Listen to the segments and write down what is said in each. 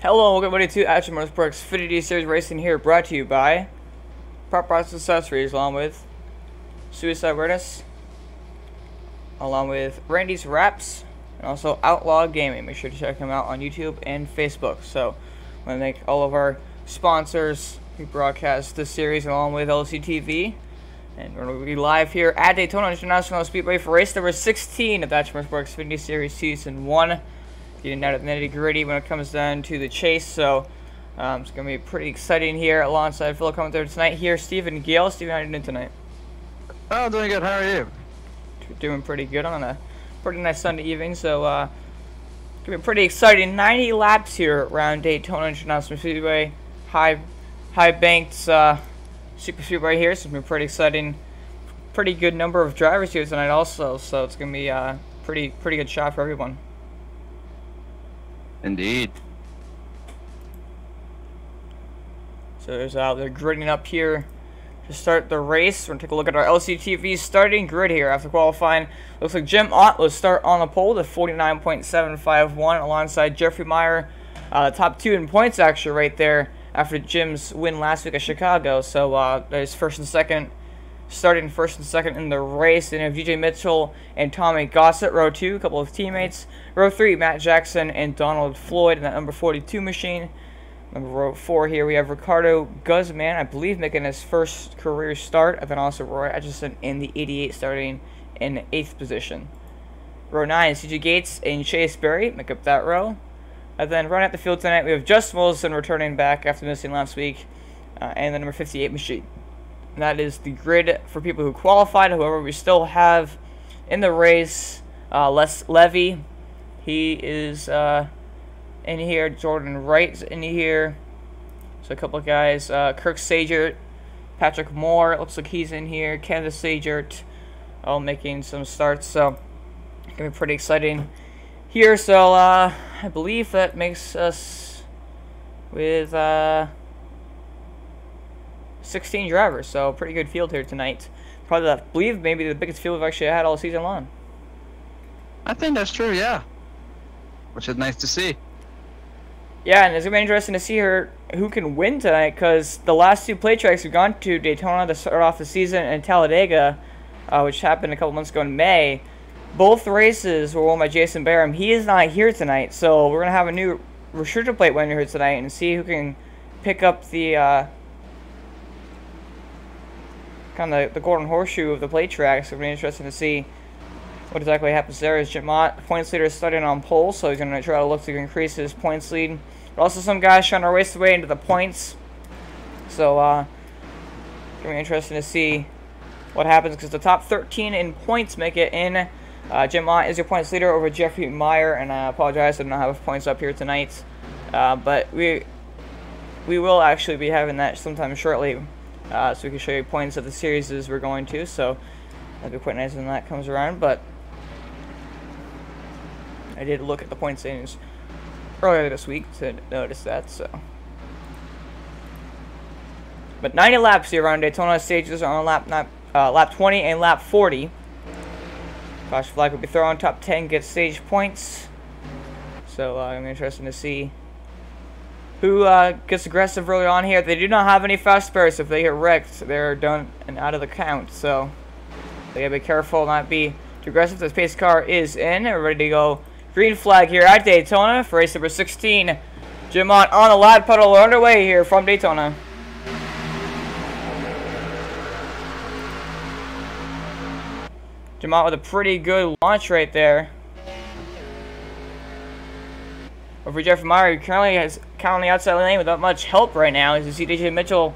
Hello, welcome everybody to Atchison Motorsports Xfinity Series Racing here, brought to you by Prop Parts Accessories, along with Suicide Awareness, along with Randy's Wraps, and also Outlaw Gaming. Make sure to check him out on YouTube and Facebook. So, I want to thank all of our sponsors who broadcast this series along with LCTV. And we're going to be live here at Daytona International Speedway for race number 16 of the Atchison Motorsports Xfinity Series Season 1. Getting out of the nitty-gritty when it comes down to the chase, so it's going to be pretty exciting here alongside fellow commentator tonight here, Stephen and Gail. Stephen, how are you doing tonight? Oh, I'm doing good. How are you? Doing pretty good on a pretty nice Sunday evening, so it's going to be pretty exciting. 90 laps here around Daytona International Speedway, high-banked super speedway here, so it's going to be pretty exciting. Pretty good number of drivers here tonight also, so it's going to be a pretty good shot for everyone. Indeed. So there's they're gridding up here to start the race. We're going to take a look at our LCTV starting grid here after qualifying. Looks like Jim Ott will start on the pole with 49.751 alongside Jeffrey Meyer. Top two in points actually right there after Jim's win last week at Chicago. So there's starting first and second in the race. Then you have DJ Mitchell and Tommy Gossett, row 2, a couple of teammates. Row 3, Matt Jackson and Donald Floyd in that number 42 machine. Row 4 here, we have Ricardo Guzman, I believe, making his first career start. And then also Roy Atchison in the 88 starting in 8th position. Row 9, CJ Gates and Chase Berry make up that row. And then running at the field tonight, we have Justin Wilson returning back after missing last week. And the number 58 machine. And that is the grid for people who qualified. However, we still have in the race Les Levy. He is in here. Jordan Wright's in here. So a couple of guys. Kirk Sagert, Patrick Moore. It looks like he's in here. Candace Sagert, all making some starts. So it's gonna be pretty exciting here. So I believe that makes us with 16 drivers, so pretty good field here tonight. Probably, I believe, maybe the biggest field we've actually had all season long. I think that's true, yeah. Which is nice to see. Yeah, and it's going to be interesting to see who can win tonight, because the last two play tracks we've gone to, Daytona to start off the season and Talladega, which happened a couple months ago in May, both races were won by Jason Barham. He is not here tonight, so we're going to have a new restrictor plate winner here tonight and see who can pick up the kind of the golden horseshoe of the plate tracks. So it'll be interesting to see what exactly happens there. As Jim Ott, points leader, is starting on pole, so he's going to try to look to increase his points lead. But also some guys trying to race their way into the points. So it's going to be interesting to see what happens, because the top 13 in points make it in. Jim Ott is your points leader over Jeffrey Meyer, and I apologize I don't have points up here tonight. But we will actually be having that sometime shortly. So we can show you points of the series as we're going to, so that'd be quite nice when that comes around. But I did look at the point standings earlier this week to notice that. So, but 90 laps here around Daytona. Stages are on lap 20 and lap 40. Caution flag will be thrown. Top 10 gets stage points. So I'm interested to see who gets aggressive early on here. They do not have any fast spares. If they get wrecked, they're done and out of the count. So they gotta be careful, not be too aggressive. This pace car is in. We're ready to go. Green flag here at Daytona for race number 16. Jim Ott on the lad pedal underway here from Daytona. Jim Ott with a pretty good launch right there. Over Jeffrey Meyer, who currently has on the outside lane without much help right now. As you see DJ Mitchell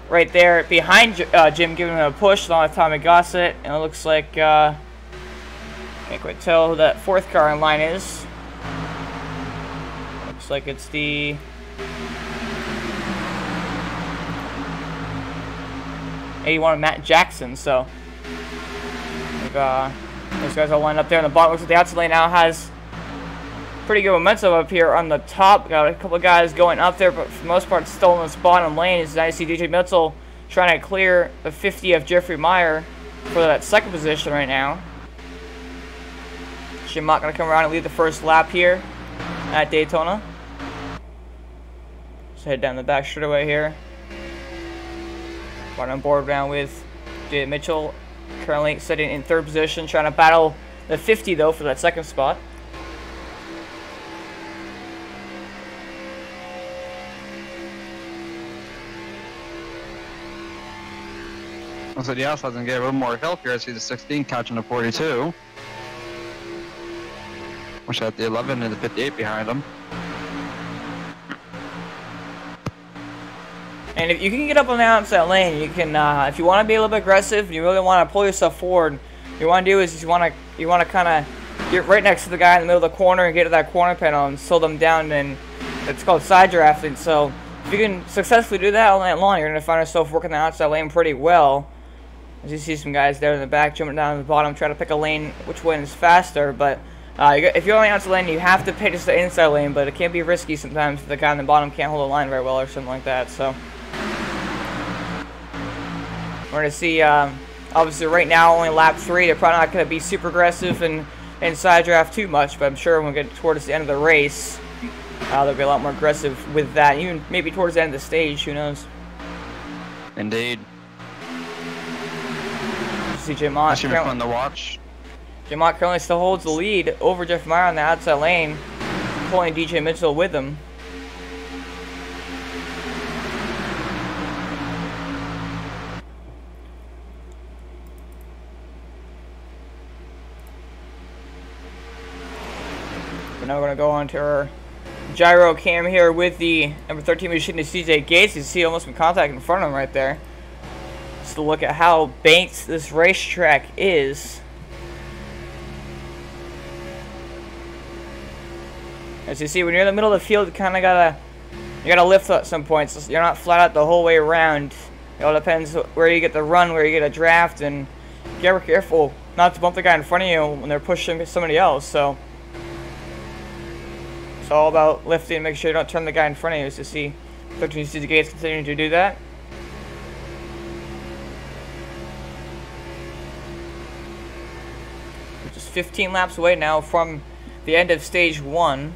right there behind Jim, giving him a push along with Tommy Gossett. And it looks like, can't quite tell who that fourth car in line is. Looks like it's the '81 Matt Jackson. So those guys all lined up there in the bottom. Looks like the outside lane now has pretty good momentum up here on the top. Got a couple of guys going up there, but for the most part still in this bottom lane. As I see DJ Mitchell trying to clear the 50 of Jeffrey Meyer for that second position right now. Jim Ott going to come around and lead the first lap here at Daytona. Let's head down the back straightaway here. Right on board now with Jay Mitchell, currently sitting in 3rd position, trying to battle the 50 though for that 2nd spot. So the outside's gonna get a little more help here. I see the 16 catching the 42. Which had the 11 and the 58 behind them. And if you can get up on the outside lane, you can, if you want to be a little bit aggressive, you really want to pull yourself forward, what you want to do is you want to kind of get right next to the guy in the middle of the corner and get to that corner panel and slow them down, and it's called side drafting. So if you can successfully do that all night long, you're going to find yourself working the outside lane pretty well. As you see some guys there in the back jumping down to the bottom, trying to pick a lane which one is faster, but if you're on the outside lane, you have to pitch the inside lane, but it can be risky sometimes if the guy on the bottom can't hold the line very well or something like that. So we're going to see, obviously right now, only lap 3. They're probably not going to be super aggressive and side draft too much, but I'm sure when we get towards the end of the race, they'll be a lot more aggressive with that. Even maybe towards the end of the stage, who knows? Indeed. See Jim Mott. That should be fun to watch. Jim Mott currently still holds the lead over Jeff Meyer on the outside lane, pulling DJ Mitchell with him. So now we're going to go on to our gyro cam here with the number 13 machine to CJ Gates. You see almost some contact in front of him right there. Just to look at how banked this racetrack is. As you see, when you're in the middle of the field, you kind of gotta lift at some points. You're not flat out the whole way around. It all depends where you get the run, where you get a draft, and get careful not to bump the guy in front of you when they're pushing somebody else. So it's all about lifting and make sure you don't turn the guy in front of you. As you see, 13 CJ Gates continuing to do that. We're just 15 laps away now from the end of stage 1.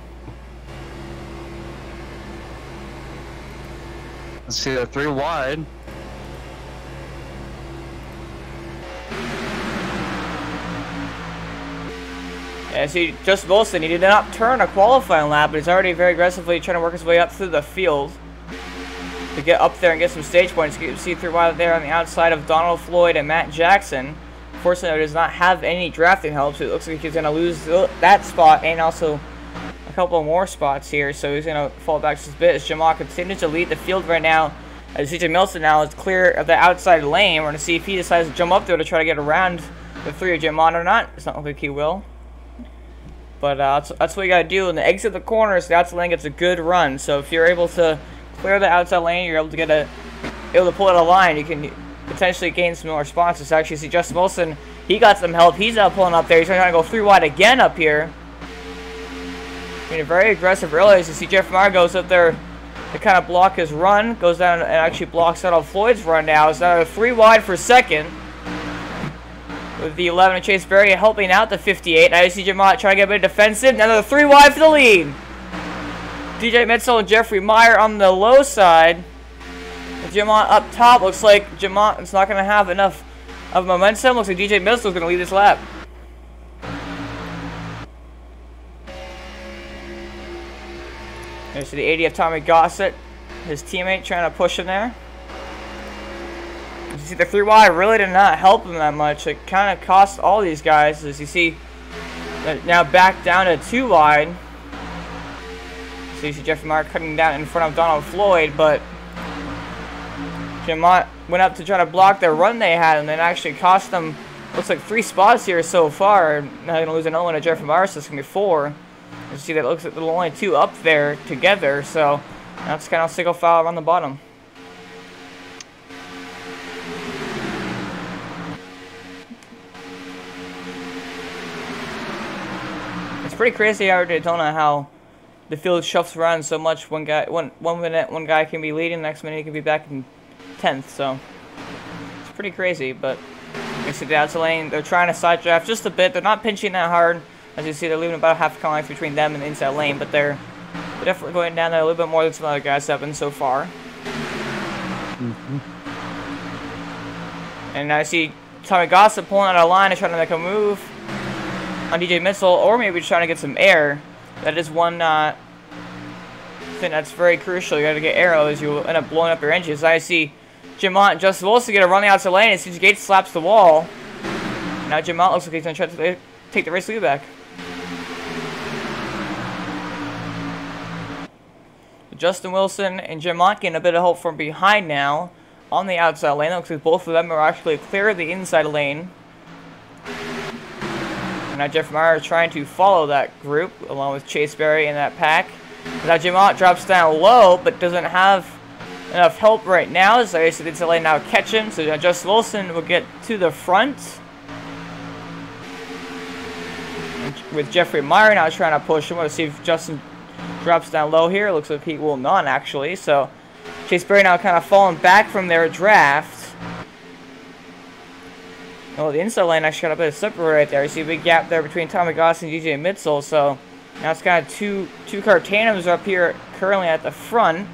Let's see, they're 3 wide. Yeah, see, Justin Wilson, he did not turn a qualifying lap, but he's already very aggressively trying to work his way up through the field to get up there and get some stage points. You can see 3 wide there on the outside of Donald Floyd and Matt Jackson. Fortunately, he does not have any drafting help, so it looks like he's going to lose that spot and also a couple more spots here, so he's going to fall back just a bit as Jamal continues to lead the field right now. As CJ Milson now is clear of the outside lane. We're going to see if he decides to jump up there to try to get around the 3 of Jamal or not. It's not like he will. But that's what you got to do. When the exit the corners, the outside lane gets a good run. So if you're able to clear the outside lane, you're able to pull out a line. You can potentially gain some more spots. It's actually see Justin Wilson. He got some help. He's now pulling up there. He's trying to go 3 wide again up here. Being very aggressive early. As you see Jeff Meyer goes up there to kind of block his run. Goes down and actually blocks out of Floyd's run now. It's now 3 wide for second. With the 11 of Chase Berry helping out the 58. Now you see Jamont trying to get a bit defensive. Now another 3 wide for the lead. DJ Mitchell and Jeffrey Meyer on the low side. With Jamont up top. Looks like Jamont is not going to have enough of momentum. Looks like DJ Mitchell is going to lead this lap. There's the 80 of Tommy Gossett. His teammate trying to push him there. You see the 3 wide really did not help him that much. It kind of cost all these guys. As you see, now back down to 2 wide. So you see Jeffrey Meyer cutting down in front of Donald Floyd, but Jamont went up to try to block their run they had, and then actually cost them, looks like 3 spots here so far. Now they're going to lose another one to Jeffrey Meyer, so it's going to be 4. You see that it looks like there are only 2 up there together, so that's kind of single file on the bottom. It's pretty crazy out at Daytona how the field shuffles around so much. One minute one guy can be leading, next minute he can be back in 10th. So it's pretty crazy. But you see the outside lane, they're trying to side draft just a bit. They're not pinching that hard. As you see, they're leaving about a half a car length between them and the inside lane, but they're But definitely going down there a little bit more than some other guys have been so far. And I see Tommy Gossett pulling out a line and trying to make a move on DJ Mitchell, or maybe trying to get some air. That is one thing that's very crucial. You got to get air, otherwise you will end up blowing up your engines. I see Jim Ott and Justin Wilson get a run the outside lane, and CJ Gates slaps the wall. Now Jim Ott looks like he's going to try to take the race lead back. Justin Wilson and Jim Ott getting a bit of help from behind now on the outside lane. Looks like both of them are actually clear of the inside lane. And now Jeff Meyer is trying to follow that group along with Chase Berry in that pack. Now Jim Ott drops down low but doesn't have enough help right now. So I see the inside lane now catch him. So Justin Wilson will get to the front. With Jeffrey Meyer now trying to push him. We'll see if Justin drops down low here. Looks like he will not actually. So Chase Berry now kind of falling back from their draft. Oh, the inside lane actually got a bit of separate right there. You see a big gap there between Tommy Goss and DJ Mitchell. So now it's kind of two car tandems up here currently at the front.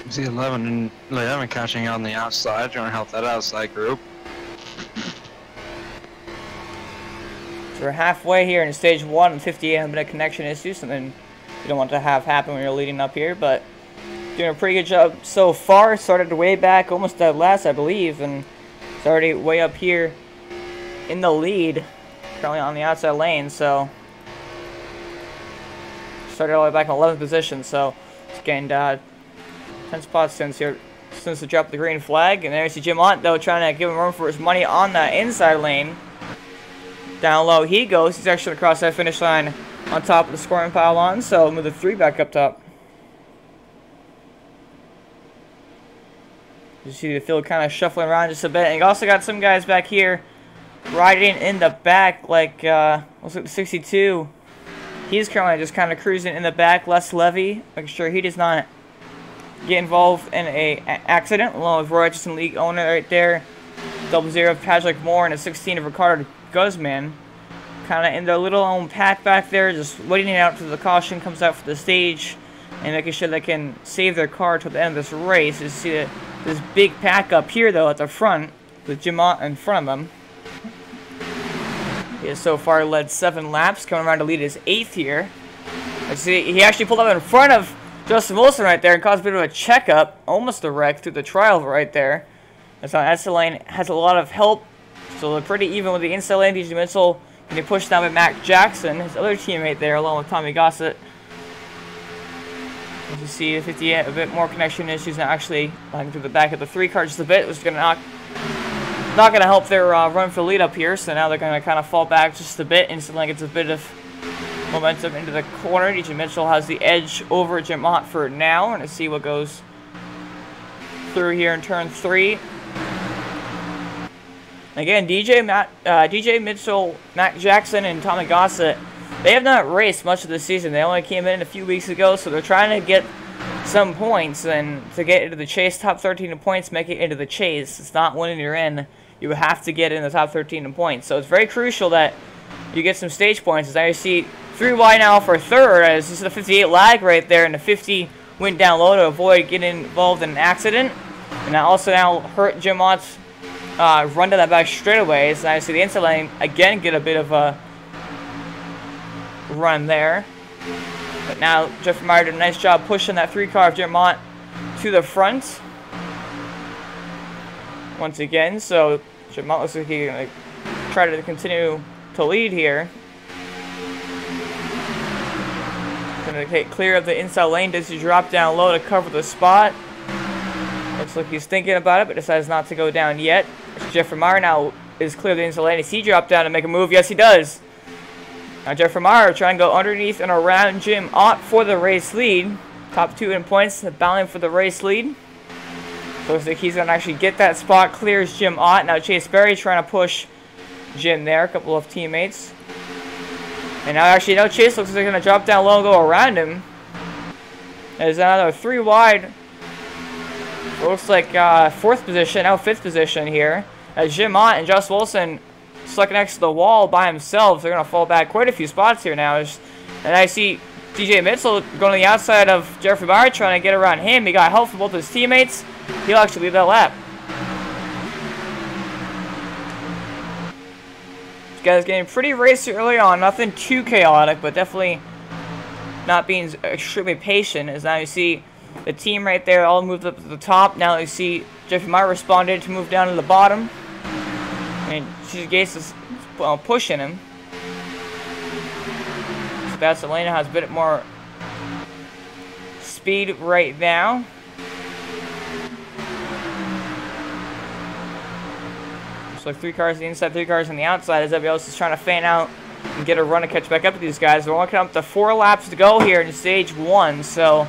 You see 11 and 11 catching on the outside, trying to help that outside group. So we're halfway here in stage 1 and 58 have been a connection issue, something you don't want to have happen when you're leading up here, but doing a pretty good job so far. Started way back, almost dead last, I believe, and it's already way up here in the lead, currently on the outside lane. So started all the way back in 11th position, so it's gained 10 spots since the drop of the green flag. And there you see Jim Ott, though, trying to give him room for his money on the inside lane. Down low he goes. He's actually across that finish line on top of the scoring pylon, so move the 3 back up top. You see the field kind of shuffling around just a bit. And you also got some guys back here riding in the back, like looks like the 62. He's currently just kind of cruising in the back. Les Levy, making sure he does not get involved in a accident, along with Roy Atchison, league owner right there. 00 of Patrick Moore and a 16 of Ricardo Guzman. Kind of in their little own pack back there, just waiting it out till the caution comes out for the stage and making sure they can save their car till the end of this race. You see this big pack up here, though, at the front with Jim Ott in front of them. He has so far led 7 laps, coming around to lead his 8th here. I see he actually pulled up in front of Justin Wilson right there and caused a bit of a checkup, almost a wreck through the trial right there. That's on outside lane, has a lot of help, so they're pretty even with the inside lane. DJ Mitchell getting pushed down by Mac Jackson, his other teammate there, along with Tommy Gossett. As you see, 58, a bit more connection issues now, actually lagging through the back of the 3 car just a bit, which is going to not going to help their run for the lead up here. So now they're going to kind of fall back just a bit. Instantly gets a bit of momentum into the corner. DJ Mitchell has the edge over Jim Ott for now. We're going to see what goes through here in turn 3. Again, DJ Mitchell, Mac Jackson, and Tommy Gossett, they have not raced much of the season. They only came in a few weeks ago, so they're trying to get some points, and to get into the chase, top 13 in points, make it into the chase. It's not winning you're in. You have to get in the top 13 in points. So it's very crucial that you get some stage points. As I see 3 wide now for 3rd, as this is a 58 lag right there, and the 50 went down low to avoid getting involved in an accident. And that also now hurt Jim Ott's run to that back straightaway. So I see the inside lane again get a bit of a run there. But now Jeffrey Meyer did a nice job pushing that 3 car of Jim Ott to the front once again. So Jim Ott looks like he's going to try to continue to lead here. Going to get clear of the inside lane. Does he drop down low to cover the spot? Looks like he's thinking about it, but decides not to go down yet. Jeffrey Meyer now is clear of the inside lane. Does he drop down and make a move? Yes, he does. Now Jeffrey Meyer trying to go underneath and around Jim Ott for the race lead. Top 2 in points, battling for the race lead. Looks like he's going to actually get that spot. Clears Jim Ott. Now Chase Berry trying to push Jim there. A couple of teammates. And now actually, no, Chase looks like they're going to drop down low and go around him. There's another 3 wide. Looks like 4th position, now 5th position here. As Jim Ott and Just Wilson stuck next to the wall by himself. They're going to fall back quite a few spots here now. And I see DJ Mitchell going to the outside of Jeffrey Meyer, trying to get around him. He got help from both his teammates. He'll actually lead that lap. This guy's getting pretty racy early on. Nothing too chaotic, but definitely not being extremely patient. As now you see the team right there all moved up to the top. Now you see Jeffrey Meyer responded to move down to the bottom. And CJ Gates is pushing him. Sebastian Elena has a bit more speed right now. Looks like 3 cars on the inside, 3 cars on the outside, as everybody else is trying to fan out and get a run to catch back up to these guys. We're only up to 4 laps to go here in stage 1, so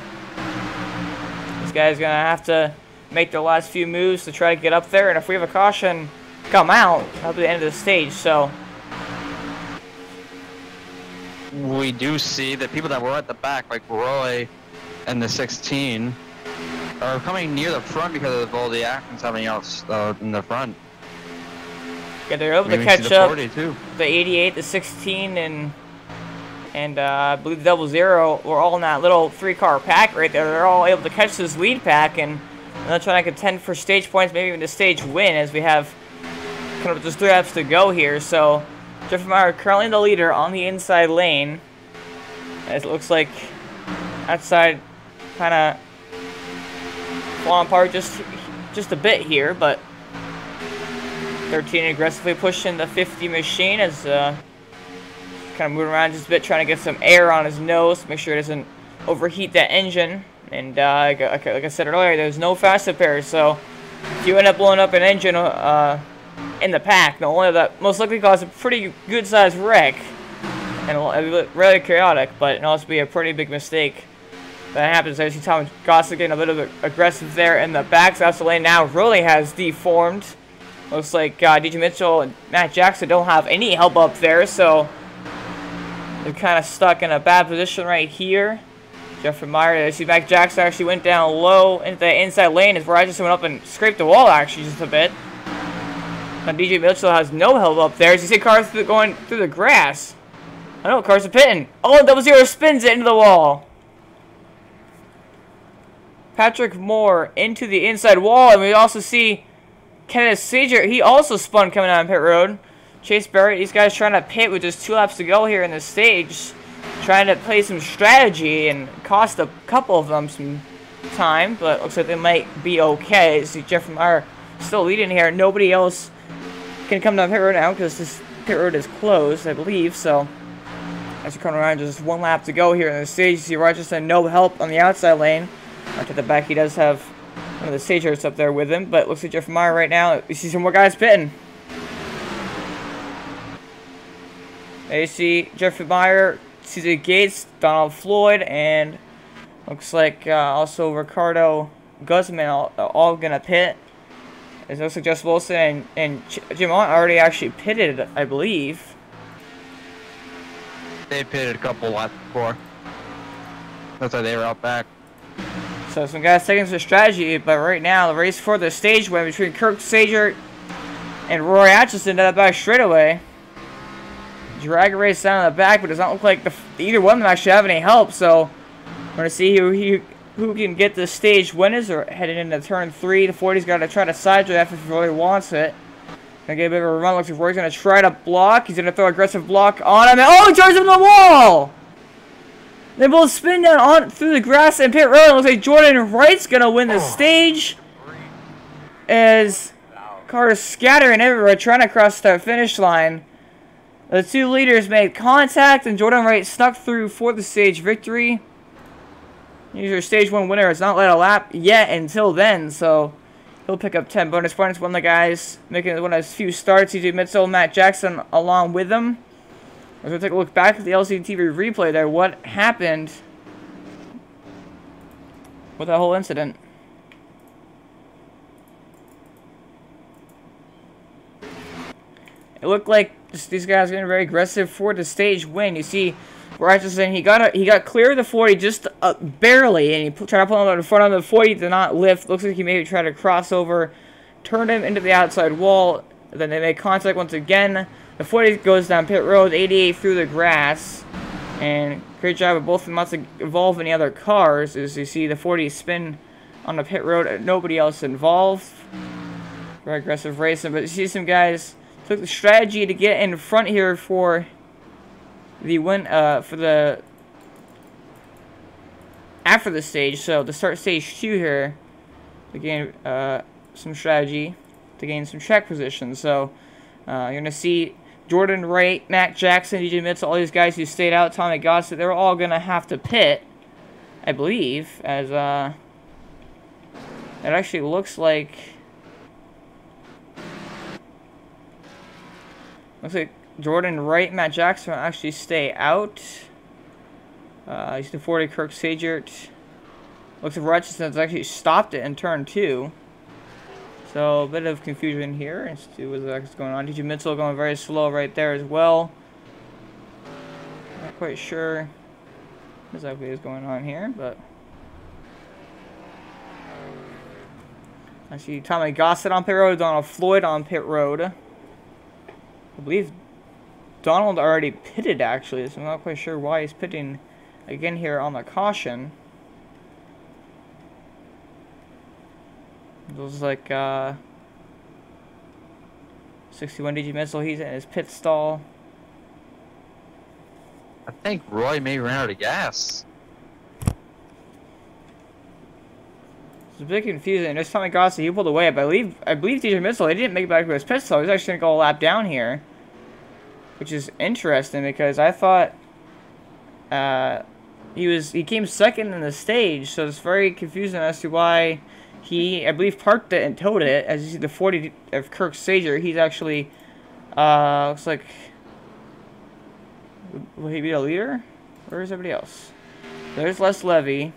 this guy's gonna have to make the last few moves to try to get up there. And if we have a caution come out, that'll be the end of the stage. So we do see that people that were at the back, like Roy and the 16, are coming near the front because of all the actions happening out in the front. Yeah, they're able to catch up. The 88, the 16, and I believe the 00 were all in that little 3-car pack right there. They're all able to catch this lead pack, and they're trying to contend for stage points, maybe even the stage win, as we have kind of just 3 laps to go here. So Jeffrey Meyer currently the leader on the inside lane, as it looks like outside kind of falling apart just a bit here, but 13 aggressively pushing the 50 machine as kind of moving around just a bit, trying to get some air on his nose to make sure it doesn't overheat that engine. And like I said earlier, there's no fast repairs, so if you end up blowing up an engine in the pack, not only that most likely cause a pretty good sized wreck and really chaotic, but it'll also be a pretty big mistake that happens. I see Tom Gossett getting a little bit aggressive there in the back. So the lane now really has deformed. Looks like DJ Mitchell and Matt Jackson don't have any help up there, so they're kind of stuck in a bad position right here. Jeffrey Meyer, I see Matt Jackson actually went down low into the inside lane as Atchison went up and scraped the wall actually just a bit. And DJ Mitchell has no help up there. As you see cars going through the grass. I know, cars are pitting. Oh, 00 spins it into the wall. Patrick Moore into the inside wall, and we also see Kenneth Sager, he also spun coming out on pit road. Chase Barrett, these guys trying to pit with just 2 laps to go here in this stage. Trying to play some strategy and cost a couple of them some time, but looks like they might be okay. See Jeffrey Meyer still leading here. Nobody else can come down pit road now because this pit road is closed, I believe. So as you come around, just 1 lap to go here in the stage. You see Atchison no help on the outside lane. Out to the back, he does have one of the stagers up there with him, but it looks like Jeffrey Meyer right now. You see some more guys pitting. There you see Jeffrey Meyer, CJ Gates, Donald Floyd, and looks like also Ricardo Guzman all gonna pit. It looks like Jess Wilson and Jim Ott already actually pitted, I believe. They pitted a couple laps before. That's why they were out back. So some guys taking some strategy, but right now the race for the stage win between Kirk Sager and Roy Atchison to the back straightaway. Drag a race down in the back, but it does not look like either one of them actually have any help. So we're gonna see who can get the stage winners or headed into turn 3. The 40's got to try to side drive if he really wants it. Gonna get a bit of a run. Looks like Roy's gonna try to block. He's gonna throw aggressive block on him. And oh, he charges him the wall! They both spin down on through the grass and pit road. It looks like Jordan Wright's gonna win the stage as cars scattering everywhere trying to cross the finish line. The 2 leaders made contact and Jordan Wright snuck through for the stage victory. Your stage 1 winner has not led a lap yet until then, so he'll pick up 10 bonus points. One of the guys making one of his few starts, CJ Mitchell, Matt Jackson along with him. We're going to take a look back at the LCD TV replay there. What happened with that whole incident? It looked like these guys getting very aggressive for the stage win. You see, Atchison, he got clear of the 40 just barely, and he tried to pull him out in front of the 40, did not lift. Looks like he maybe tried to cross over, turn him into the outside wall. Then they made contact once again. The 40 goes down pit road, 88 through the grass. And great job of both of them not to involve any other cars. As you see the 40 spin on the pit road, nobody else involved. Very aggressive racing, but you see some guys took the strategy to get in front here for the win, for the after the stage. So to start stage 2 here, to gain some strategy to gain some track position. So you're gonna see Jordan Wright, Matt Jackson, DJ Mitchell, all these guys who stayed out, Tommy Gossett, they're all gonna have to pit, I believe, as it actually looks like. Looks like Jordan Wright, Matt Jackson will actually stay out. He's the 40 Kirk Sagert. Looks like Atchison actually stopped it in turn 2. So a bit of confusion here as to what's going on. DJ Mitchell going very slow right there as well. Not quite sure what exactly is going on here, but I see Tommy Gossett on pit road, Donald Floyd on pit road. I believe Donald already pitted, actually, so I'm not quite sure why he's pitting again here on the caution. It looks like 61 DJ Mitchell, he's in his pit stall. I think Roy may run out of gas. It's a bit confusing. There's Tommy Gossett, he pulled away. I believe DJ Mitchell, he didn't make it back to his pit stall. He's actually going to go a lap down here, which is interesting because I thought he came second in the stage, so it's very confusing as to why he, I believe, parked it and towed it. As you see, the 40 of Kirk Sager, he's actually looks like, will he be a leader? Where is everybody else? There's Les Levy.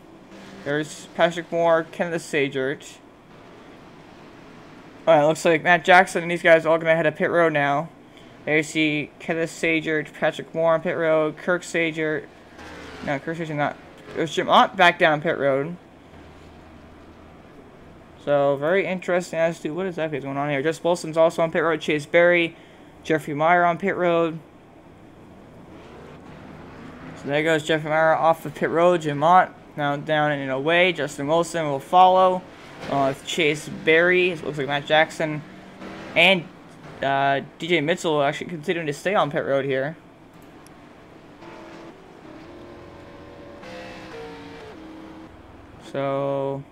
There's Patrick Moore, Kenneth Sagert. Alright, looks like Matt Jackson and these guys are all going to head to pit road now. There you see Kenneth Sagert, Patrick Moore on pit road, Kirk Sagert. No, Kirk Sagert not. There's Jim Ott back down pit road. So, very interesting as to what exactly is going on here. Jess Wilson's also on pit road, Chase Berry, Jeffrey Meyer on pit road. So there goes Jeffrey Meyer off the pit road, Jim Ott now down and away. Justin Wilson will follow with Chase Berry. It looks like Matt Jackson and DJ Mitchell will actually continuing to stay on pit road here. So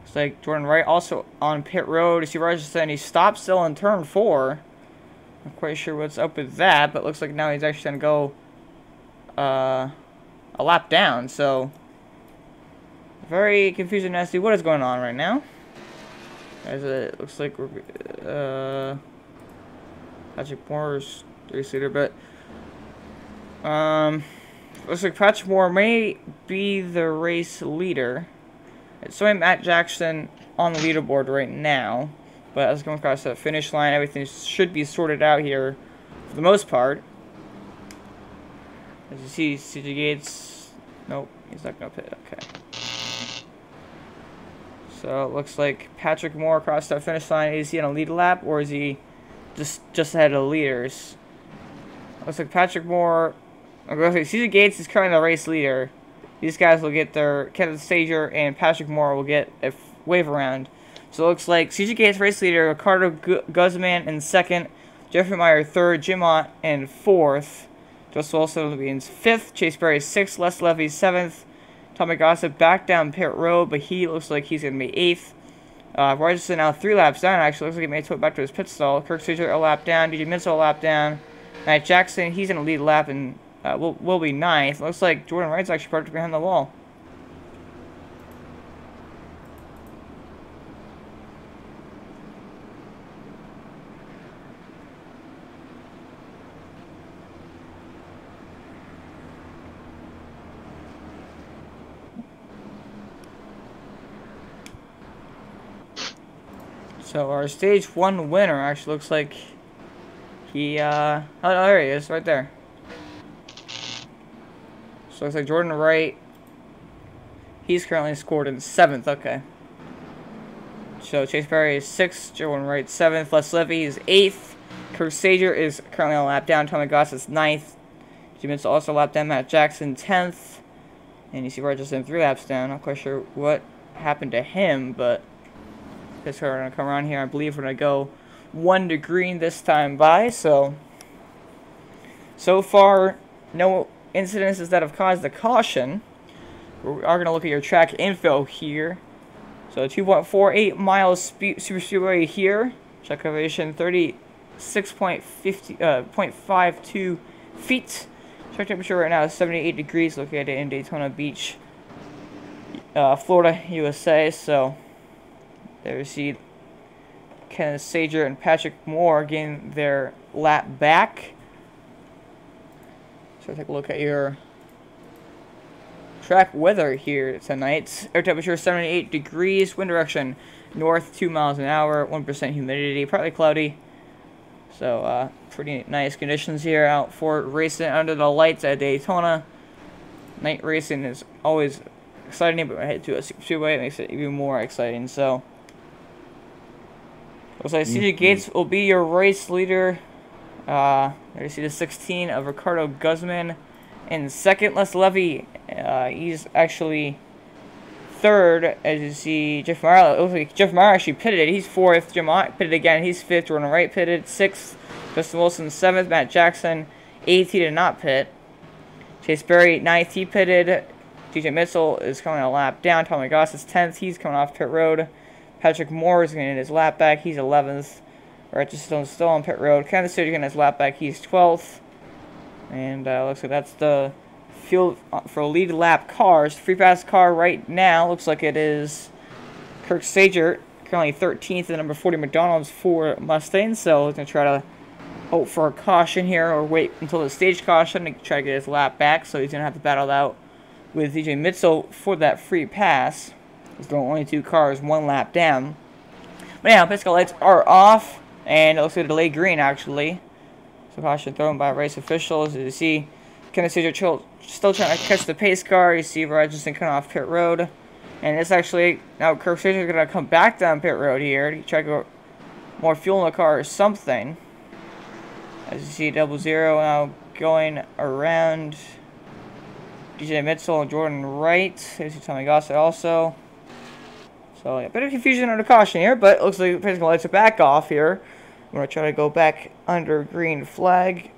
looks like Jordan Wright also on pit road. You see Rogerson, he stopped still in turn 4. Not quite sure what's up with that, but looks like now he's actually going to go a lap down, so very confusing as to what is going on right now. As it looks like Patrick Moore's race leader, but looks like Patrick Moore may be the race leader. It's showing Matt Jackson on the leaderboard right now, but as going across that finish line, everything should be sorted out here for the most part. As you see, CJ Gates, nope, he's not going to pit, okay. So it looks like Patrick Moore across that finish line. Is he on a lead lap, or is he just ahead of the leaders? Looks like Patrick Moore, okay, CJ Gates is currently the race leader. These guys will get their, Kenneth Stager and Patrick Moore will get a wave around. So it looks like CJ Gates race leader, Ricardo Guzman in second, Jeffrey Meyer third, Jim Ott in fourth. Just Wilson will be in 5th, Chase Berry 6th, Les Levy 7th, Tommy Gossett back down pit road, but he looks like he's going to be 8th. Rogerson now 3 laps down, actually. Looks like he may tow it back to his pit stall. Kirk Sager a lap down, DJ Mitchell a lap down. Matt Jackson, he's in a lead lap and will be 9th. Looks like Jordan Wright's actually parked behind the wall. So our stage 1 winner actually looks like he, oh, there he is, right there. So it looks like Jordan Wright, he's currently scored in 7th, okay. So Chase Berry is 6th, Jordan Wright 7th, Les Levy is 8th, Kurt Sager is currently on a lap down. Tommy Goss is 9th. Jim Mitchell also lap down. Matt Jackson 10th. And you see Rogerson 3 laps down. Not quite sure what happened to him, but this car going to come around here. I believe we're going to go 1 to green this time by. So far, no incidences that have caused a caution. We are going to look at your track info here. So 2.48 miles super speedway here. Track elevation 36.52 feet. Track temperature right now is 78 degrees, located in Daytona Beach, Florida, USA. So there you see Kenneth Sager and Patrick Moore getting their lap back. So take a look at your track weather here tonight. Air temperature 78 degrees, wind direction north 2 miles an hour, 1% humidity, partly cloudy. So pretty nice conditions here out for racing under the lights at Daytona. Night racing is always exciting, but when I head to a super speedway, it makes it even more exciting. So looks like CJ Gates will be your race leader. There you see the 16 of Ricardo Guzman in second. Les Levy, he's actually third. As you see, Jeff Meyer. It looks like Jeff Meyer actually pitted. He's fourth. Jim Ott pitted again. He's fifth. Jordan Wright pitted. Sixth. Justin Wilson 7th. Matt Jackson 8th. He did not pit. Chase Berry 9th. He pitted. DJ Mitchell is coming a lap down. Tommy Goss is 10th. He's coming off pit road. Patrick Moore is going to get his lap back. He's 11th. Atchison still on pit road. Kenneth Sager getting his lap back. He's 12th. And looks like that's the field for lead lap cars. Free pass car right now looks like it is Kirk Sager, currently 13th in number 40 McDonald's for Mustang. So he's going to try to hope for a caution here or wait until the stage caution to try to get his lap back. So he's going to have to battle out with DJ Mitchell for that free pass. There's only 2 cars, 1 lap down. But yeah, pit lights are off. And it looks like a delayed green, actually. So caution thrown by race officials. As you see, Kenneth Sager still trying to catch the pace car. You see Rogerson coming off pit road. And it's actually, now Kirk Sager is going to come back down pit road here. To try to go more fuel in the car or something. As you see, 00 now going around DJ Mitchell and Jordan Wright. As you see Tommy Gossett also. So yeah, a bit of confusion under caution here, but it looks like the physical lights are back off here. I'm going to try to go back under green flag.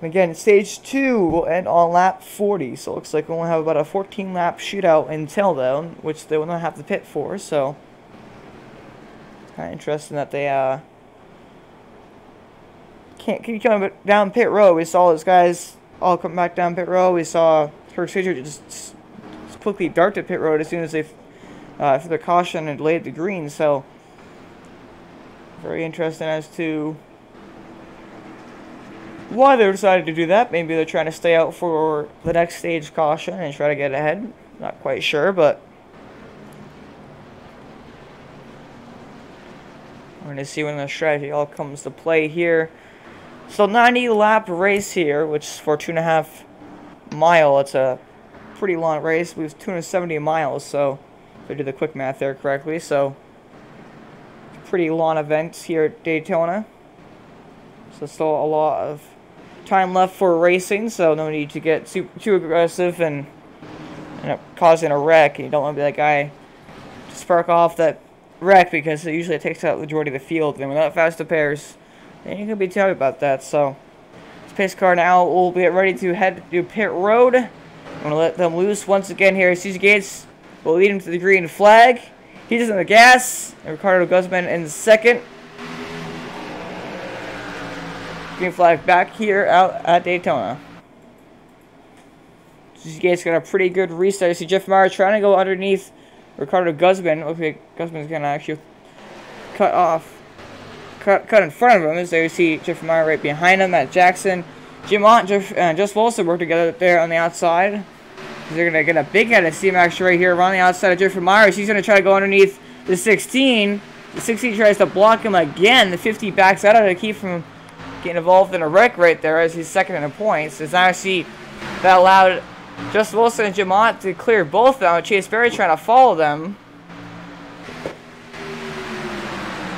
And again, stage 2 will end on lap 40. So it looks like we only have about a 14 lap shootout until then, which they will not have to pit for. So it's kind of interesting that they can't keep coming down pit road. We saw those guys all come back down pit road. We saw Kirk Sager just quickly dart to pit road as soon as they for the caution and delayed the green. So very interesting as to why they decided to do that. Maybe they're trying to stay out for the next stage caution and try to get ahead. Not quite sure, but we're going to see when the strategy all comes to play here. So 90 lap race here, which is for 2.5 mile. It's a pretty long race. We have 270 miles, so if I did the quick math there correctly. So pretty long event here at Daytona. So still a lot of time left for racing, so no need to get too aggressive and end up causing a wreck. You don't want to be that guy to spark off that wreck because it usually takes out the majority of the field. And without fast pairs, then you can be happy about that. So this pace car now will be ready to head to pit road. I'm going to let them loose once again here. CJ Gates will lead him to the green flag. He's in the gas. And Ricardo Guzman in second. Green flag back here out at Daytona. CJ Gates got a pretty good restart. You see Jeff Meyer trying to go underneath Ricardo Guzman. Looks like Guzman's going to actually cut in front of him. So you see Jeff Meyer right behind him. Matt Jackson, Jim Ott, and Just Wilson work together there on the outside. They're going to get a big head of steam action right here around the outside of Jeffrey Myers. He's going to try to go underneath the 16. The 16 tries to block him again. The 50 backs out to keep from getting involved in a wreck right there as he's second in the points. As now I see that allowed Just Wilson and Jim Ott to clear both of them. Chase Berry trying to follow them.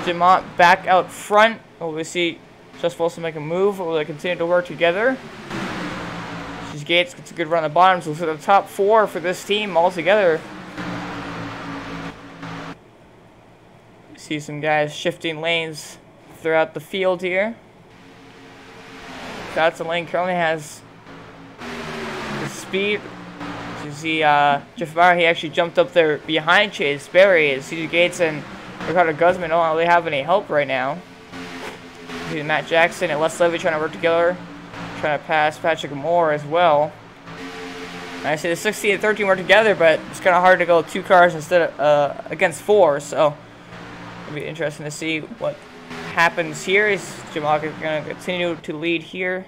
Jim Ott back out front. Will we see Just Wilson make a move, or will they continue to work together? Gates gets a good run at the bottom, so the top 4 for this team altogether. See some guys shifting lanes throughout the field here. Atchison lane currently has the speed. As you see, Jeff Meyer, he actually jumped up there behind Chase Berry. As CJ Gates and Ricardo Guzman don't really have any help right now. You see Matt Jackson and Les Levy trying to work together. Trying to pass Patrick Moore as well. And I see the 16 and 13 work together, but it's kind of hard to go 2 cars instead of against 4. So it'll be interesting to see what happens here. Is Jamal going to continue to lead here?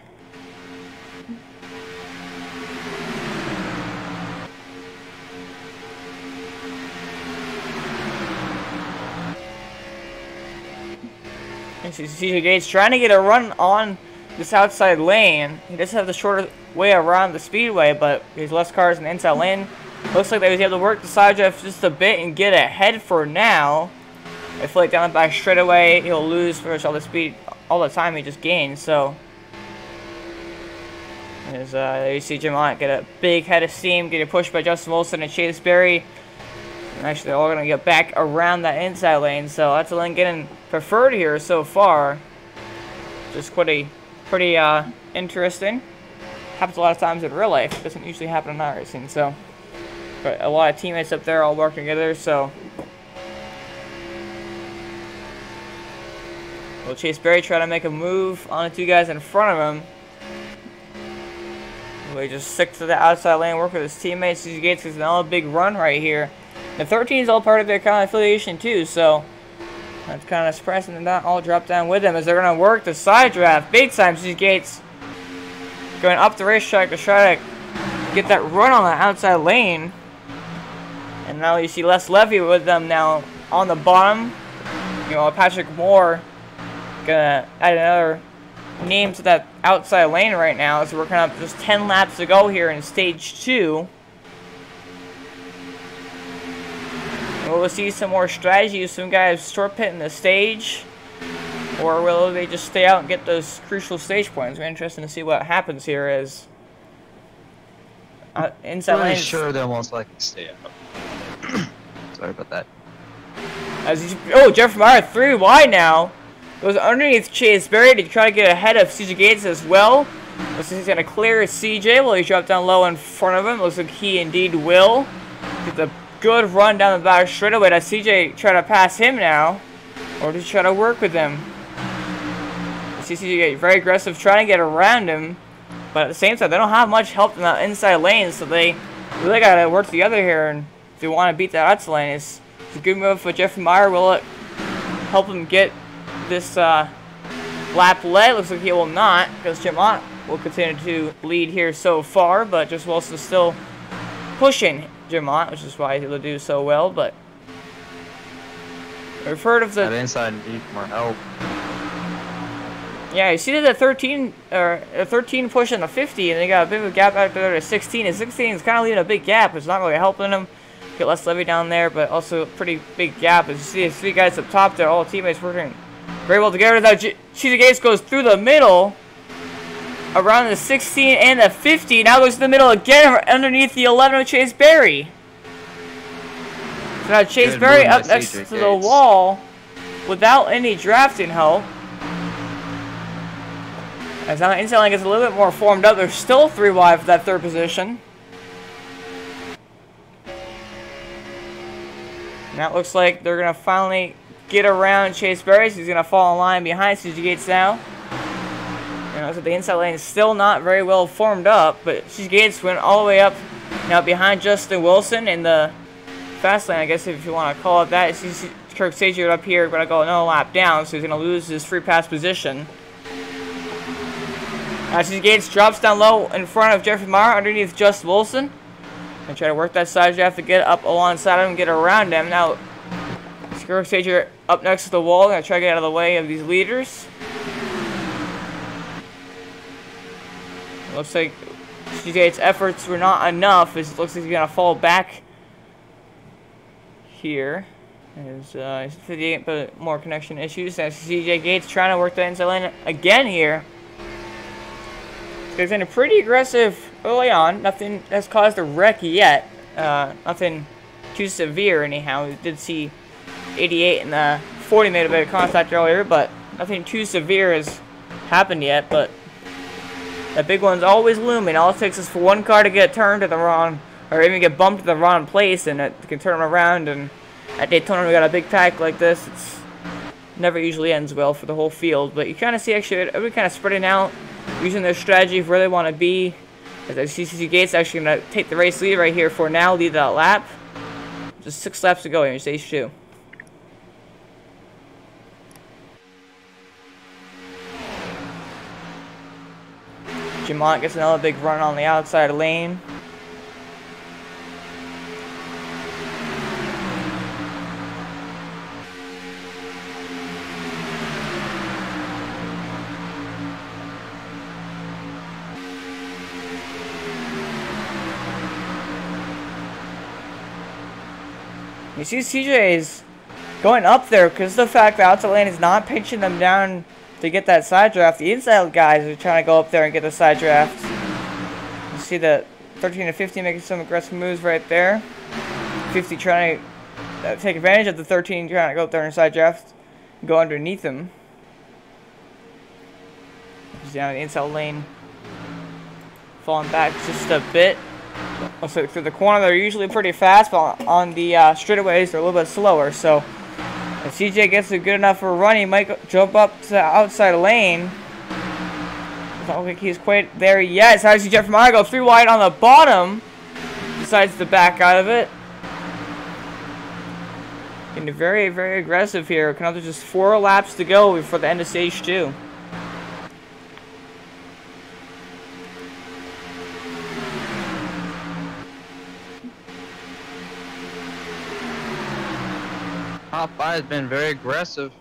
And see CJ Gates trying to get a run on this outside lane. He does have the shorter way around the speedway, but there's less cars in the inside lane. Looks like they was able to work the side drift just a bit and get ahead for now. I feel like down the back straightaway, he'll lose pretty much all the speed, all the time he just gained. So, as you see Jim Ott get a big head of steam, getting pushed by Justin Wilson and Chase Berry. And actually, they're all gonna get back around that inside lane. So that's the lane getting preferred here so far. Just pretty interesting. Happens a lot of times in real life. It doesn't usually happen in iRacing. So, but a lot of teammates up there all working together. So, will Chase Berry try to make a move on the 2 guys in front of him? Will he just stick to the outside lane, work with his teammates? CJ Gates gets another big run right here. The 13 is all part of their kind of affiliation too. So. That's kind of surprising them not all drop down with him as they're going to work the side draft. Big time, CJ Gates going up the racetrack to try to get that run on the outside lane. And now you see Les Levy with them now on the bottom. You know, Patrick Moore going to add another name to that outside lane right now as we're kind of just 10 laps to go here in stage 2. Will we see some more strategy, some guys short pitting the stage, or will they just stay out and get those crucial stage points? We're interested to see what happens here as inside lane. I'm sure they'll most likely stay out. Sorry about that. Jeff Meyer 3 wide now. Goes underneath Chase Berry to try to get ahead of CJ Gates as well. Looks like he's going to clear CJ while he dropped down low in front of him. Looks like he indeed will. Get the good run down the back straightaway. Does CJ try to pass him now? Or does he try to work with him? You see CJ get very aggressive trying to get around him. But at the same time, they don't have much help in the inside lane. So they really got to work together here. And if they want to beat that outside lane, it's a good move for Jeff Meyer. Will it help him get this lap led? Looks like he will not, because Jim Ott will continue to lead here so far. But just Wilson still pushing Jim Ott, which is why he'll do so well. But we've heard of the that inside needs more help. Yeah, you see that 13 pushing the 50, and they got a bit of a gap out there to 16. And 16 is kind of leaving a big gap. It's not really helping them get Les Levy down there, but also a pretty big gap. As you see, the 3 guys up top there, all teammates working very well together. Now CJ Gates goes through the middle around the 16 and the 50. Now goes to the middle again underneath the 11 of Chase Berry. So now Chase Berry up next to the wall without any drafting help. As now inside lane gets a little bit more formed up. They're still 3 wide for that 3rd position. Now it looks like they're going to finally get around Chase Berry. So he's going to fall in line behind CJ Gates now. And the inside lane is still not very well formed up, but CJ Gates went all the way up now behind Justin Wilson in the fast lane, I guess if you want to call it that. See Kirk Sager up here, going to go another lap down, so he's going to lose his free pass position. CJ Gates drops down low in front of Jeffrey Meyer underneath Justin Wilson. And try to work that side draft to get up alongside him and get around him. Now, Kirk Sager up next to the wall, going to try to get out of the way of these leaders. Looks like CJ Gates' efforts were not enough, as it looks like he's going to fall back here. He's 58, but more connection issues. As CJ Gates trying to work the inside lane again here. He's been pretty aggressive early on. Nothing has caused a wreck yet. Nothing too severe anyhow. We did see 88 and the 40 made a bit of contact earlier, but nothing too severe has happened yet. But that big one's always looming. All it takes is for one car to get turned to the wrong, or even get bumped to the wrong place, and it can turn around. And at Daytona, we got a big pack like this. It's never usually ends well for the whole field. But you kind of see actually everybody kind of spreading out, using their strategy of where they want to be. As CC Gates actually going to take the race lead right here for now, lead that lap. Just 6 laps to go here in stage 2. Jamont gets another big run on the outside lane. You see CJ's going up there because of the fact that outside lane is not pinching them down to get that side draft. The inside guys are trying to go up there and get the side draft. You see the 13 to 15 making some aggressive moves right there. 50 trying to take advantage of the 13 trying to go up there and side draft and go underneath him. He's down the inside lane. Falling back just a bit. So through the corner, they're usually pretty fast, but on the straightaways, they're a little bit slower. So if CJ gets a good enough for a run, he might jump up to the outside lane. I don't think he's quite there yet. So as Jeff Meyer go 3 wide on the bottom, decides to back out of it. Getting very, very aggressive here. Another just 4 laps to go before the end of stage 2. Top 5 has been very aggressive.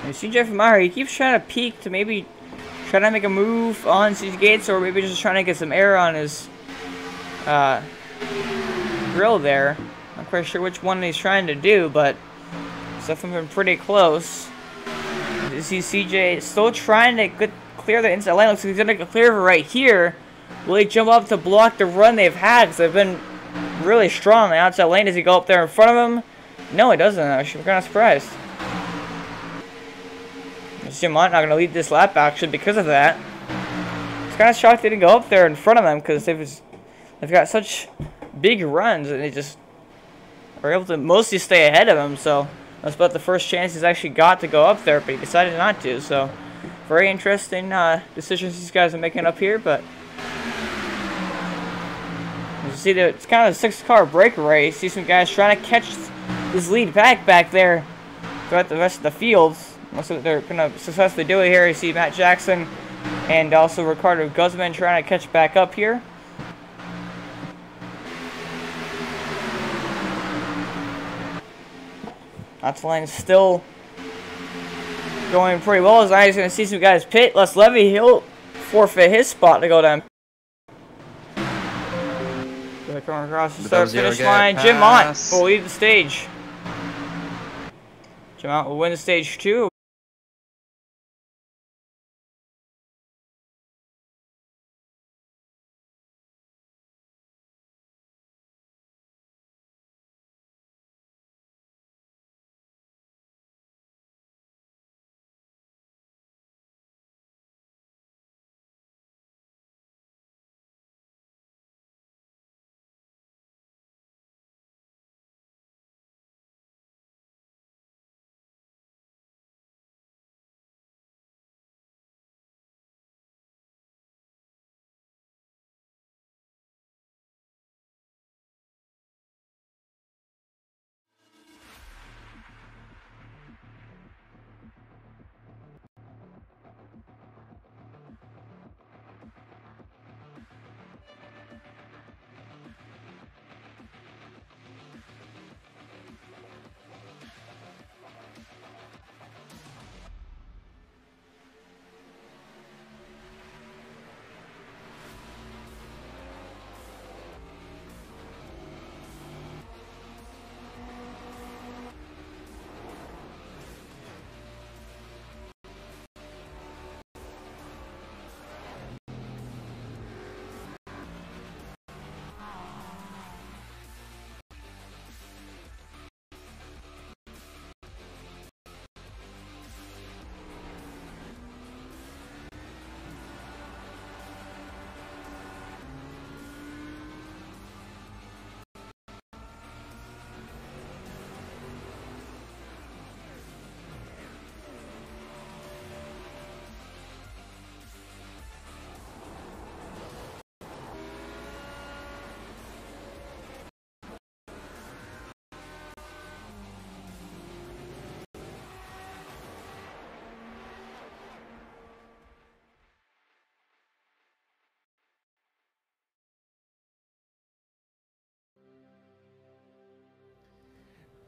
You see Jeff Meyer, he keeps trying to peek to maybe try to make a move on CJ Gates, or maybe just trying to get some air on his grill there. Not quite sure which one he's trying to do, but it's definitely been pretty close. You see CJ still trying to clear the inside lane. Looks like he's going to clear right here. Will he jump up to block the run they've had? Because they've been really strong on the outside lane. Does he go up there in front of him? No, he doesn't. I'm kind of surprised. Jamont not going to lead this lap actually because of that. It's kind of shocked they didn't go up there in front of them because they've got such big runs and they just are able to mostly stay ahead of him. So that's about the first chance he's actually got to go up there, but he decided not to. So very interesting decisions these guys are making up here. But you see that it's kind of a 6-car break race. See some guys trying to catch this lead back there throughout the rest of the field. Looks like they're going to successfully do it here. You see Matt Jackson and also Ricardo Guzman trying to catch back up here. That's line still going pretty well. As I'm going to see some guys pit. Les Levy, he'll forfeit his spot to go down. Coming across the start finish line. Jim Mott will lead the stage. Jim Mott will win the stage 2.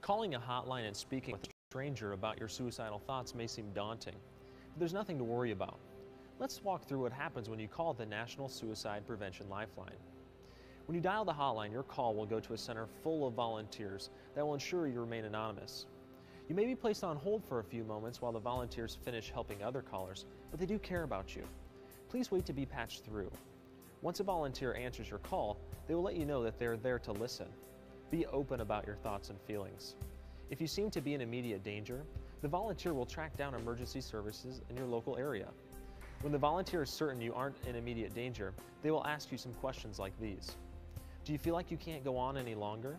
Calling a hotline and speaking with a stranger about your suicidal thoughts may seem daunting, but there's nothing to worry about. Let's walk through what happens when you call the National Suicide Prevention Lifeline. When you dial the hotline, your call will go to a center full of volunteers that will ensure you remain anonymous. You may be placed on hold for a few moments while the volunteers finish helping other callers, but they do care about you. Please wait to be patched through. Once a volunteer answers your call, they will let you know that they're there to listen. Be open about your thoughts and feelings. If you seem to be in immediate danger, the volunteer will track down emergency services in your local area. When the volunteer is certain you aren't in immediate danger, they will ask you some questions like these. Do you feel like you can't go on any longer?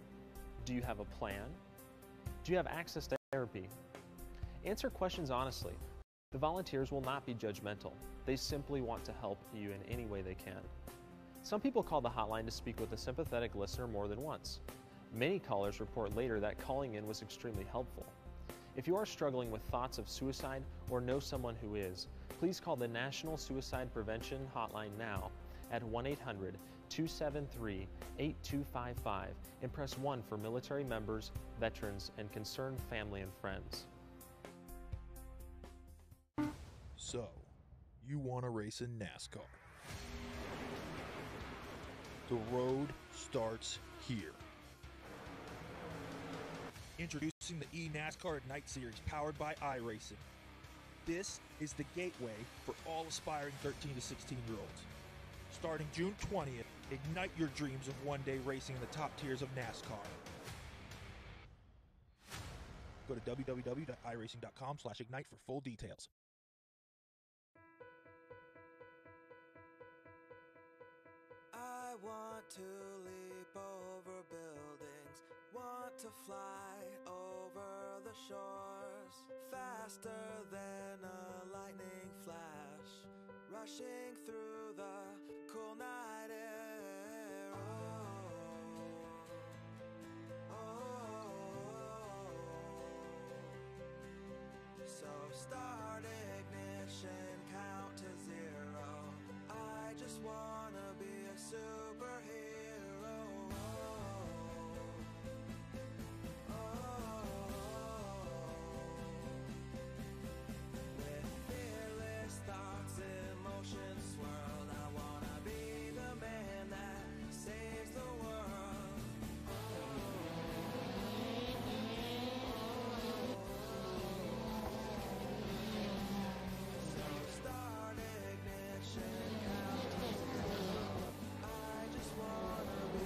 Do you have a plan? Do you have access to therapy? Answer questions honestly. The volunteers will not be judgmental. They simply want to help you in any way they can. Some people call the hotline to speak with a sympathetic listener more than once. Many callers report later that calling in was extremely helpful. If you are struggling with thoughts of suicide or know someone who is, please call the National Suicide Prevention Hotline now at 1-800-273-8255 and press 1 for military members, veterans, and concerned family and friends. So, you want to race in NASCAR. The road starts here. Introducing the eNASCAR Ignite Series powered by iRacing. This is the gateway for all aspiring 13 to 16-year-olds. Starting June 20th, ignite your dreams of one day racing in the top tiers of NASCAR. Go to www.iracing.com/ignite for full details. I want to leap over buildings, want to fly over the shores, faster than a lightning flash, rushing through the cool night air. So start ignition, count to 0. I just wanna be a superhero. With fearless thoughts, emotions swirl. I wanna be the man that saves the world. So start ignition, count to 0. I just wanna be a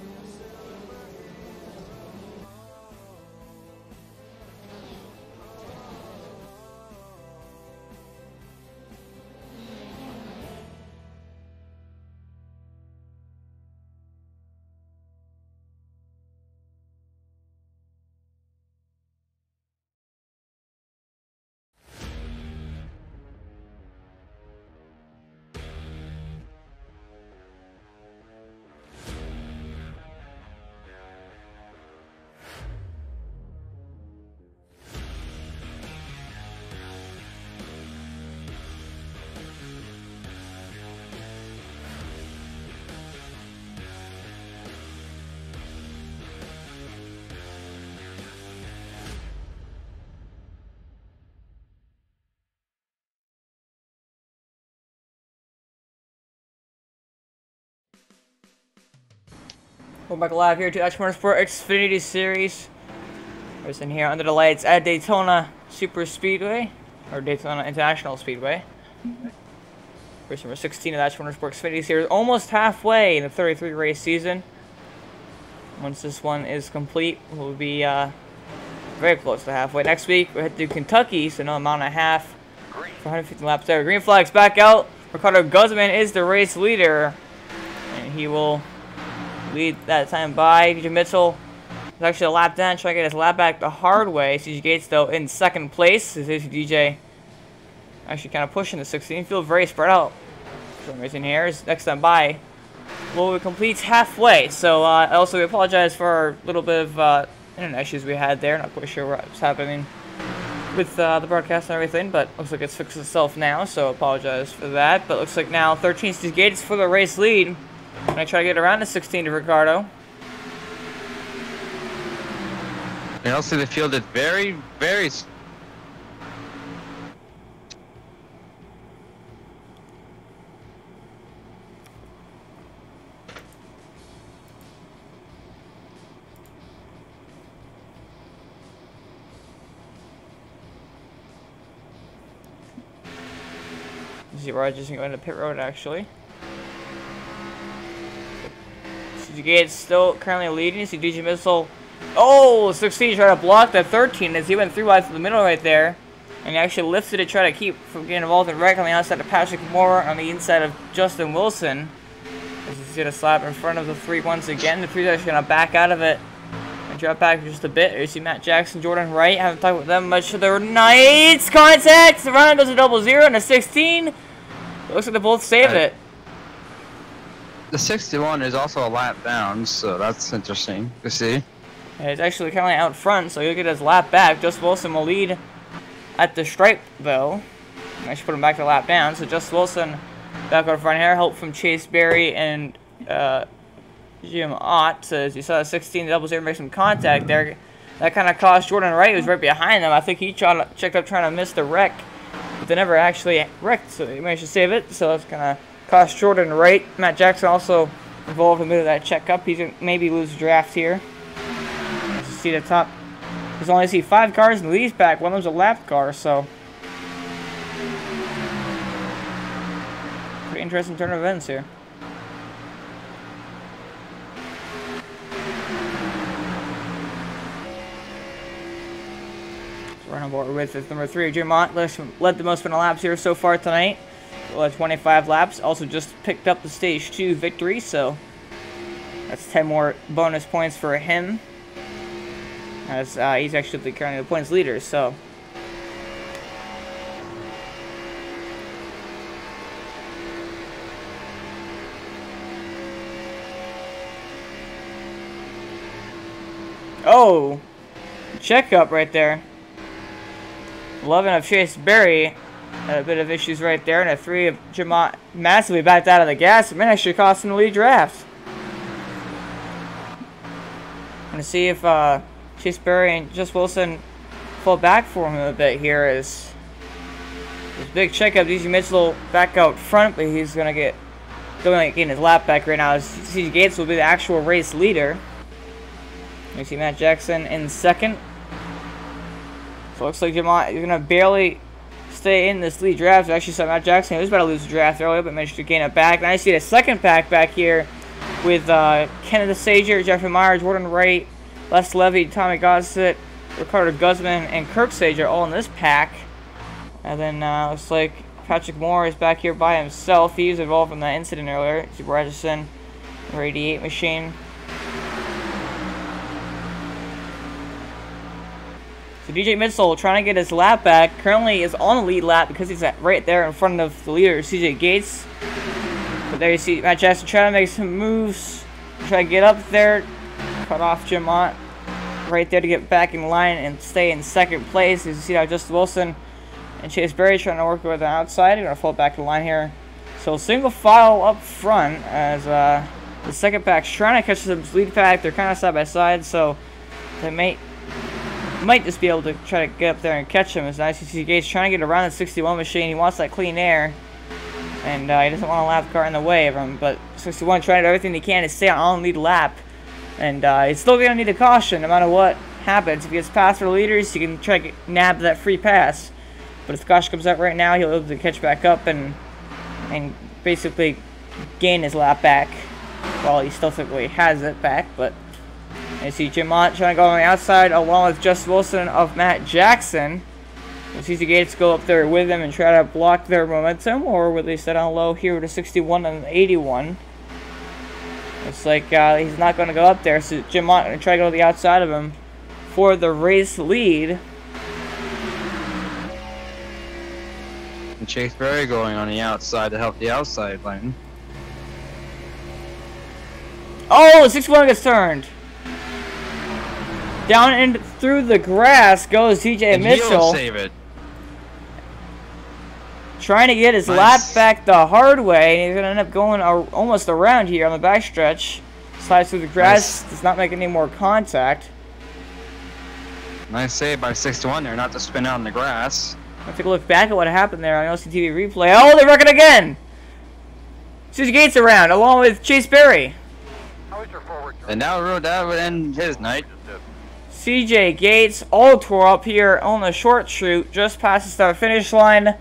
Welcome back live here to Atchison Motorsports Xfinity Series. Racing here under the lights at Daytona Super Speedway, or Daytona International Speedway. Race number 16 of the Atchison Motorsports Xfinity Series, almost halfway in the 33 race season. Once this one is complete, we'll be very close to halfway. Next week, we head to Kentucky, so no amount and a half for 150 laps there. Green flag's back out. Ricardo Guzman is the race leader, and he will lead that time by. DJ Mitchell is actually a lap down, trying to get his lap back the hard way. CJ Gates, though, in second place. This is DJ actually kind of pushing the 16 field, very spread out. For some reason here is next time by. Well, it completes halfway. So also we apologize for our little bit of internet issues we had there. Not quite sure what's happening with the broadcast and everything, but looks like it's fixed itself now. So apologize for that. But looks like now 13 CJ Gates for the race lead. And I try to get around to 16 to Ricardo. And also the field is very, very. Zero just going to pit road actually. CJ Gates still currently leading. See DJ Missile. Oh, 16 tried to block that 13 as he went through wide to the middle right there. And he actually lifted it, try to keep from getting involved in wreck on the outside of Patrick Moore on the inside of Justin Wilson. As you see the slap in front of the 3 once again. The 3's actually going to back out of it and drop back just a bit. You see Matt Jackson, Jordan Wright. Haven't talked with them much. They're nice contact. The runner goes to 00 and a 16. It looks like they both saved it. The 61 is also a lap down, so that's interesting to see. Yeah, he's actually kind of out front, so he'll get his lap back. Justin Wilson will lead at the stripe, though. I should put him back to lap down. So Justin Wilson back on front here. Help from Chase Berry and Jim Ott. So as you saw, the 16 00 make some contact there. That kind of cost Jordan Wright, who's right behind them. I think he checked up trying to miss the wreck, but they never actually wrecked, so he managed to save it. So that's going to cost Jordan Wright. Matt Jackson also involved in a bit of that checkup. He's going to maybe lose draft here. As you see the top, there's only 5 cars in the lead pack. One of them's a lap car, so pretty interesting turn of events here. Running board with is number 3, Jim Ott, led the most amount of laps here so far tonight. 25 laps. Also just picked up the stage 2 victory, so that's 10 more bonus points for him, as he's actually currently the points leader. So oh, checkup right there. 11 of Chase Berry. Had a bit of issues right there, and a 3 of Jamont massively backed out of the gas. It may actually cost him the lead draft. I'm going to see if Chase Berry and Just Wilson fall back for him a bit here. As this big checkup, DJ Mitchell back out front, but he's going to get getting his lap back right now. As CJ Gates will be the actual race leader. You see Matt Jackson in second. So it looks like Jamont is going to barely stay in this lead draft. Actually, saw Matt Jackson. He was about to lose the draft earlier, but managed to gain it back. And I see the second pack back here with Kenneth Sager, Jeffrey Meyer, Jordan Wright, Les Levy, Tommy Gossett, Ricardo Guzman, and Kirk Sager all in this pack. And then looks like Patrick Moore is back here by himself. He was involved in that incident earlier. Super Atchison, 88 machine. So DJ Mitchell trying to get his lap back. Currently is on the lead lap because he's right there in front of the leader, CJ Gates. But there you see Matt Jackson trying to make some moves. Try to get up there. Cut off Jim Mott right there to get back in line and stay in second place. As you see how Justin Wilson and Chase Berry trying to work with the outside. They're going to fall back to the line here. So single file up front as the second pack's trying to catch the lead pack. They're kind of side by side, so they might just be able to try to get up there and catch him. As nice to see Gates trying to get around the 61 machine. He wants that clean air, and he doesn't want a lap car in the way of him. But 61 trying to do everything he can to stay on the lead lap, and he's still going to need a caution no matter what happens. If he gets past for the leaders, he can try to nab that free pass. But if the caution comes out right now, he'll be able to catch back up and basically gain his lap back. Well, he still technically has it back, but you see Jim Mott trying to go on the outside along with Justin Wilson of Matt Jackson. We'll see the Gates go up there with him and try to block their momentum, or will they set on low here with a 61 and an 81? Looks like he's not going to go up there, so Jim Mott going to try to go to the outside of him for the race lead. And Chase Berry going on the outside to help the outside lane. Oh, 61 gets turned. Down and through the grass goes TJ Mitchell. He'll save it. Trying to get his lap back the hard way, and he's going to end up going almost around here on the backstretch. Slides through the grass, does not make any more contact. Nice save by 61 there, not to spin out in the grass. Let's take a look back at what happened there on LCTV replay. Oh, they're wrecking again! Susie Gates around, along with Chase Berry. And now that would end his night. CJ Gates all tore up here on the short chute, just past the start finish line.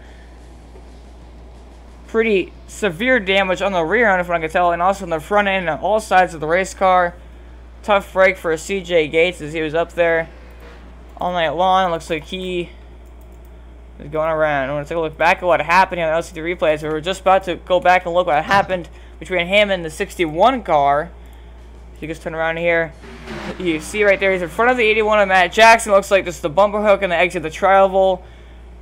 Pretty severe damage on the rear end, if I can tell, and also on the front end on all sides of the race car. Tough break for CJ Gates as he was up there all night long. Looks like he is going around. I want to take a look back at what happened here on the LCD replay. So we're just about to go back and look what happened between him and the 61 car. If you just turn around here, you see right there, he's in front of the 81 of Matt Jackson. Looks like just the bumper hook and the exit of the tri-oval.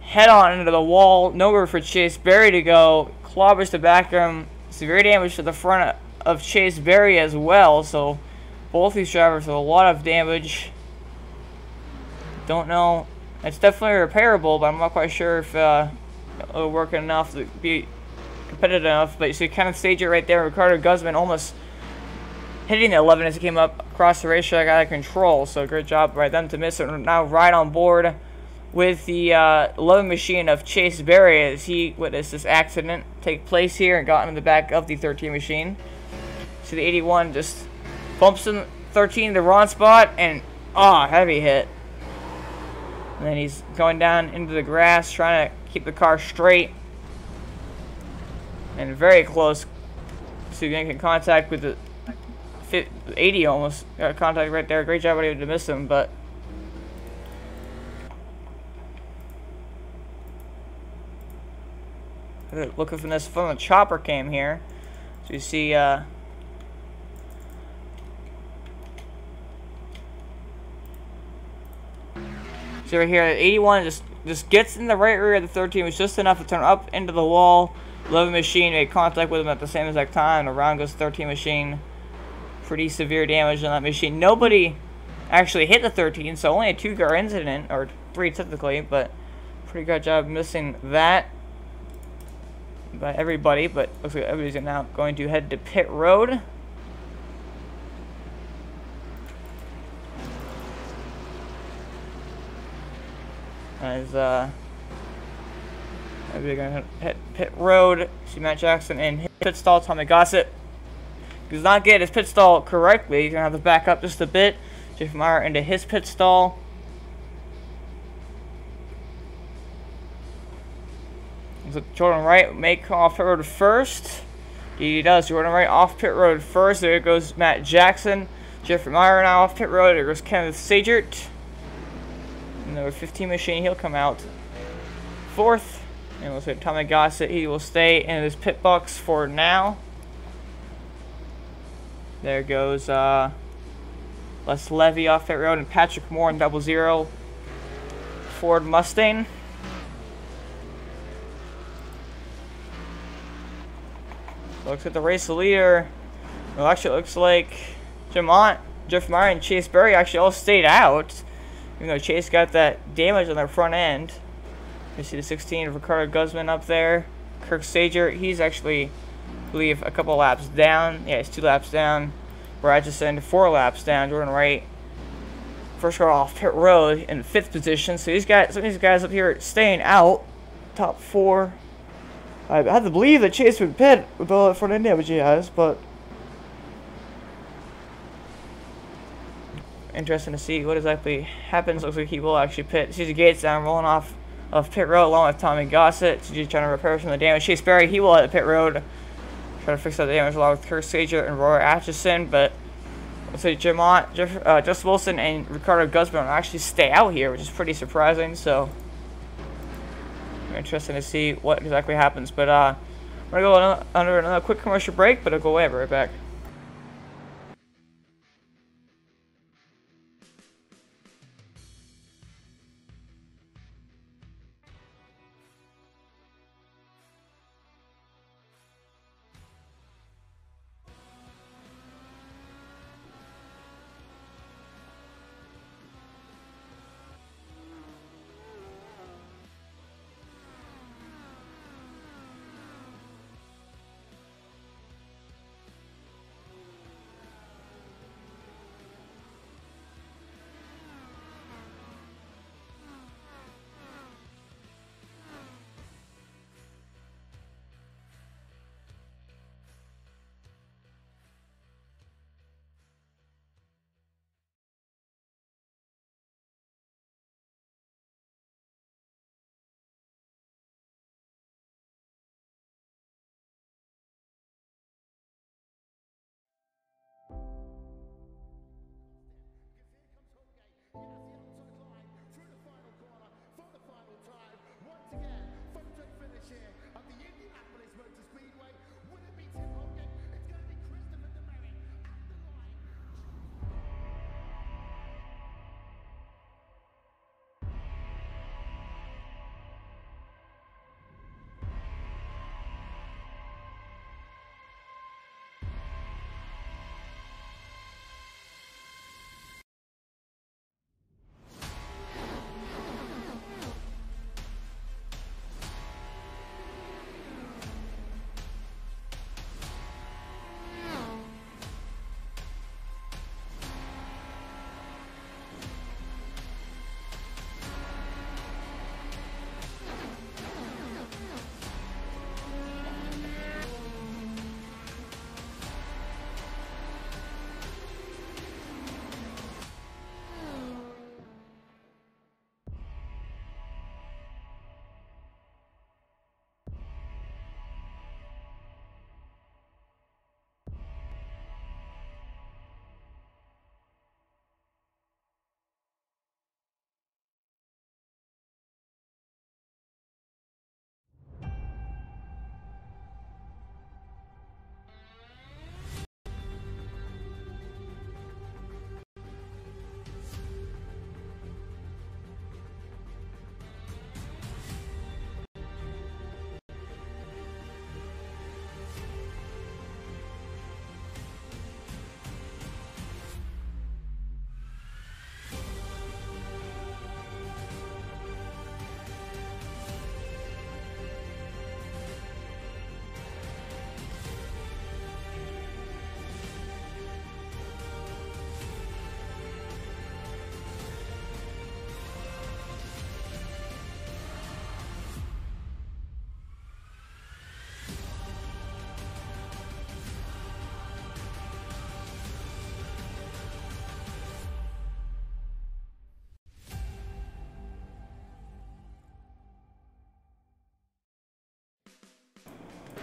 Head on into the wall. Nowhere for Chase Berry to go. Clobbers the back of him. Severe damage to the front of Chase Berry as well. So both these drivers have a lot of damage. Don't know. It's definitely repairable, but I'm not quite sure if it'll work enough to be competitive enough. But you see kind of stage it right there. Ricardo Guzman almost hitting the 11 as he came up across the racetrack out of control. So great job by them to miss it. Now right on board with the 11 machine of Chase Berry as he witnessed this accident take place here and got into the back of the 13 machine. So the 81 just bumps in 13 the wrong spot and heavy hit. And then he's going down into the grass trying to keep the car straight. And very close to making contact with the 80 almost. Got contact right there. Great job by him to miss him, but looking for this from the chopper cam here. So you see so right here, 81 just gets in the right rear of the 13, was just enough to turn up into the wall. 11 machine made contact with him at the same exact time. Around goes 13 machine. Pretty severe damage on that machine. Nobody actually hit the 13, so only a 2-car incident, or 3 typically, but pretty good job missing that by everybody. But looks like everybody's now going to head to pit road. As everybody gonna hit pit road. See Matt Jackson in his pit stall. Tommy Gossett does not get his pit stall correctly. He's gonna have to back up just a bit. Jeff Meyer into his pit stall. So Jordan Wright make off pit road first. He does. Jordan Wright off pit road first. There goes Matt Jackson. Jeffrey Meyer now off pit road. There goes Kenneth Sagert. And number 15 machine, he'll come out fourth. And we'll say Tommy Gossett, he will stay in his pit box for now. There goes Les Levy off pit road and Patrick Moore in 00 Ford Mustang. Looks like the race leader. Well, actually, it looks like Jeff Meyer and Chase Berry actually all stayed out. Even though Chase got that damage on their front end. You see the 16 of Ricardo Guzman up there. Kirk Sager, he's actually, I believe, a couple laps down. Yeah, he's 2 laps down. Where Atchison 4 laps down. Jordan Wright, first car off pit road in 5th position. So these guys, some of these guys up here staying out. Top 4. I have to believe that Chase would pit with all that front end damage he has, but interesting to see what exactly happens. Looks like he will actually pit. Sees the Gates down, rolling off of pit road along with Tommy Gossett. So just trying to repair some of the damage. Chase Berry, he will at the pit road. Try to fix that damage along with Kirk Sager and Roy Atchison. But let's say Justin Wilson and Ricardo Guzman will actually stay out here, which is pretty surprising. So interesting to see what exactly happens. But we're going to go under another quick commercial break, but I'll go away. I'll be right back.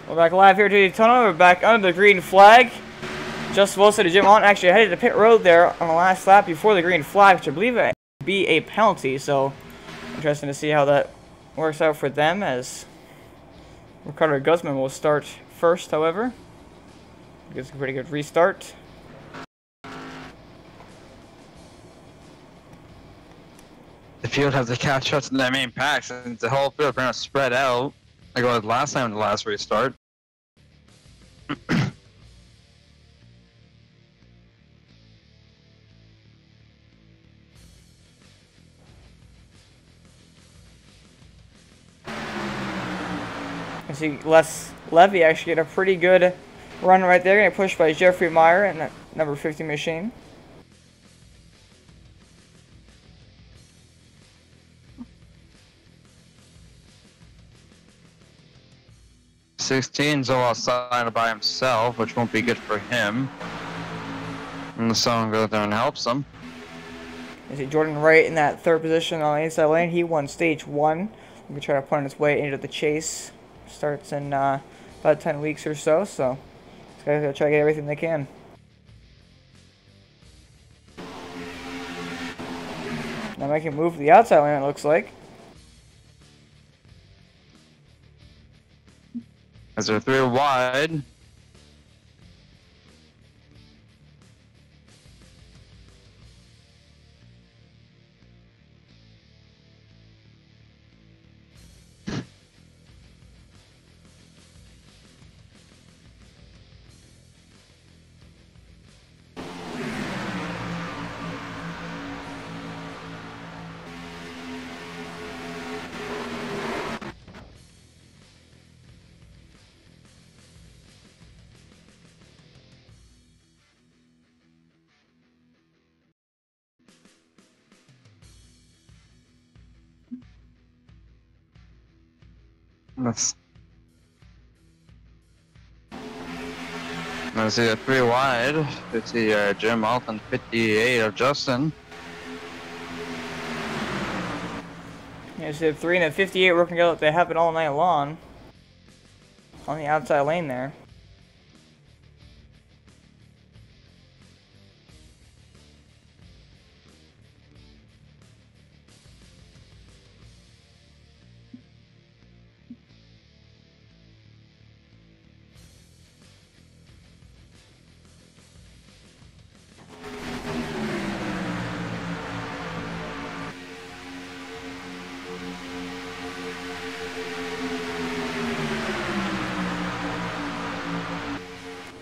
We're back live here to Daytona. We're back under the green flag. Justin Wilson and Jim Hunt actually headed to pit road there on the last lap before the green flag, which I believe would be a penalty. So interesting to see how that works out for them, as Ricardo Guzman will start first, however. Gives a pretty good restart. The field has to catch up to that main pack since the whole field kind of spread out like it was last time in the last restart. 'Cause Les Levy actually get a pretty good run right there, getting pushed by Jeffrey Meyer in that number 50 machine. '16's all outside by himself, which won't be good for him. And the song goes there and helps him. You see Jordan Wright in that third position on the inside lane. He won stage 1. He can try to punt his way into the chase. Starts in about 10 weeks or so, so these guys gotta try to get everything they can. Now making a move to the outside lane, it looks like. As they're 3 wide. Let's see a 3 wide. Let's see Jim Alton, 58 of Justin. Yeah, so 3 and a 58 working together like they have it all night long on the outside lane there.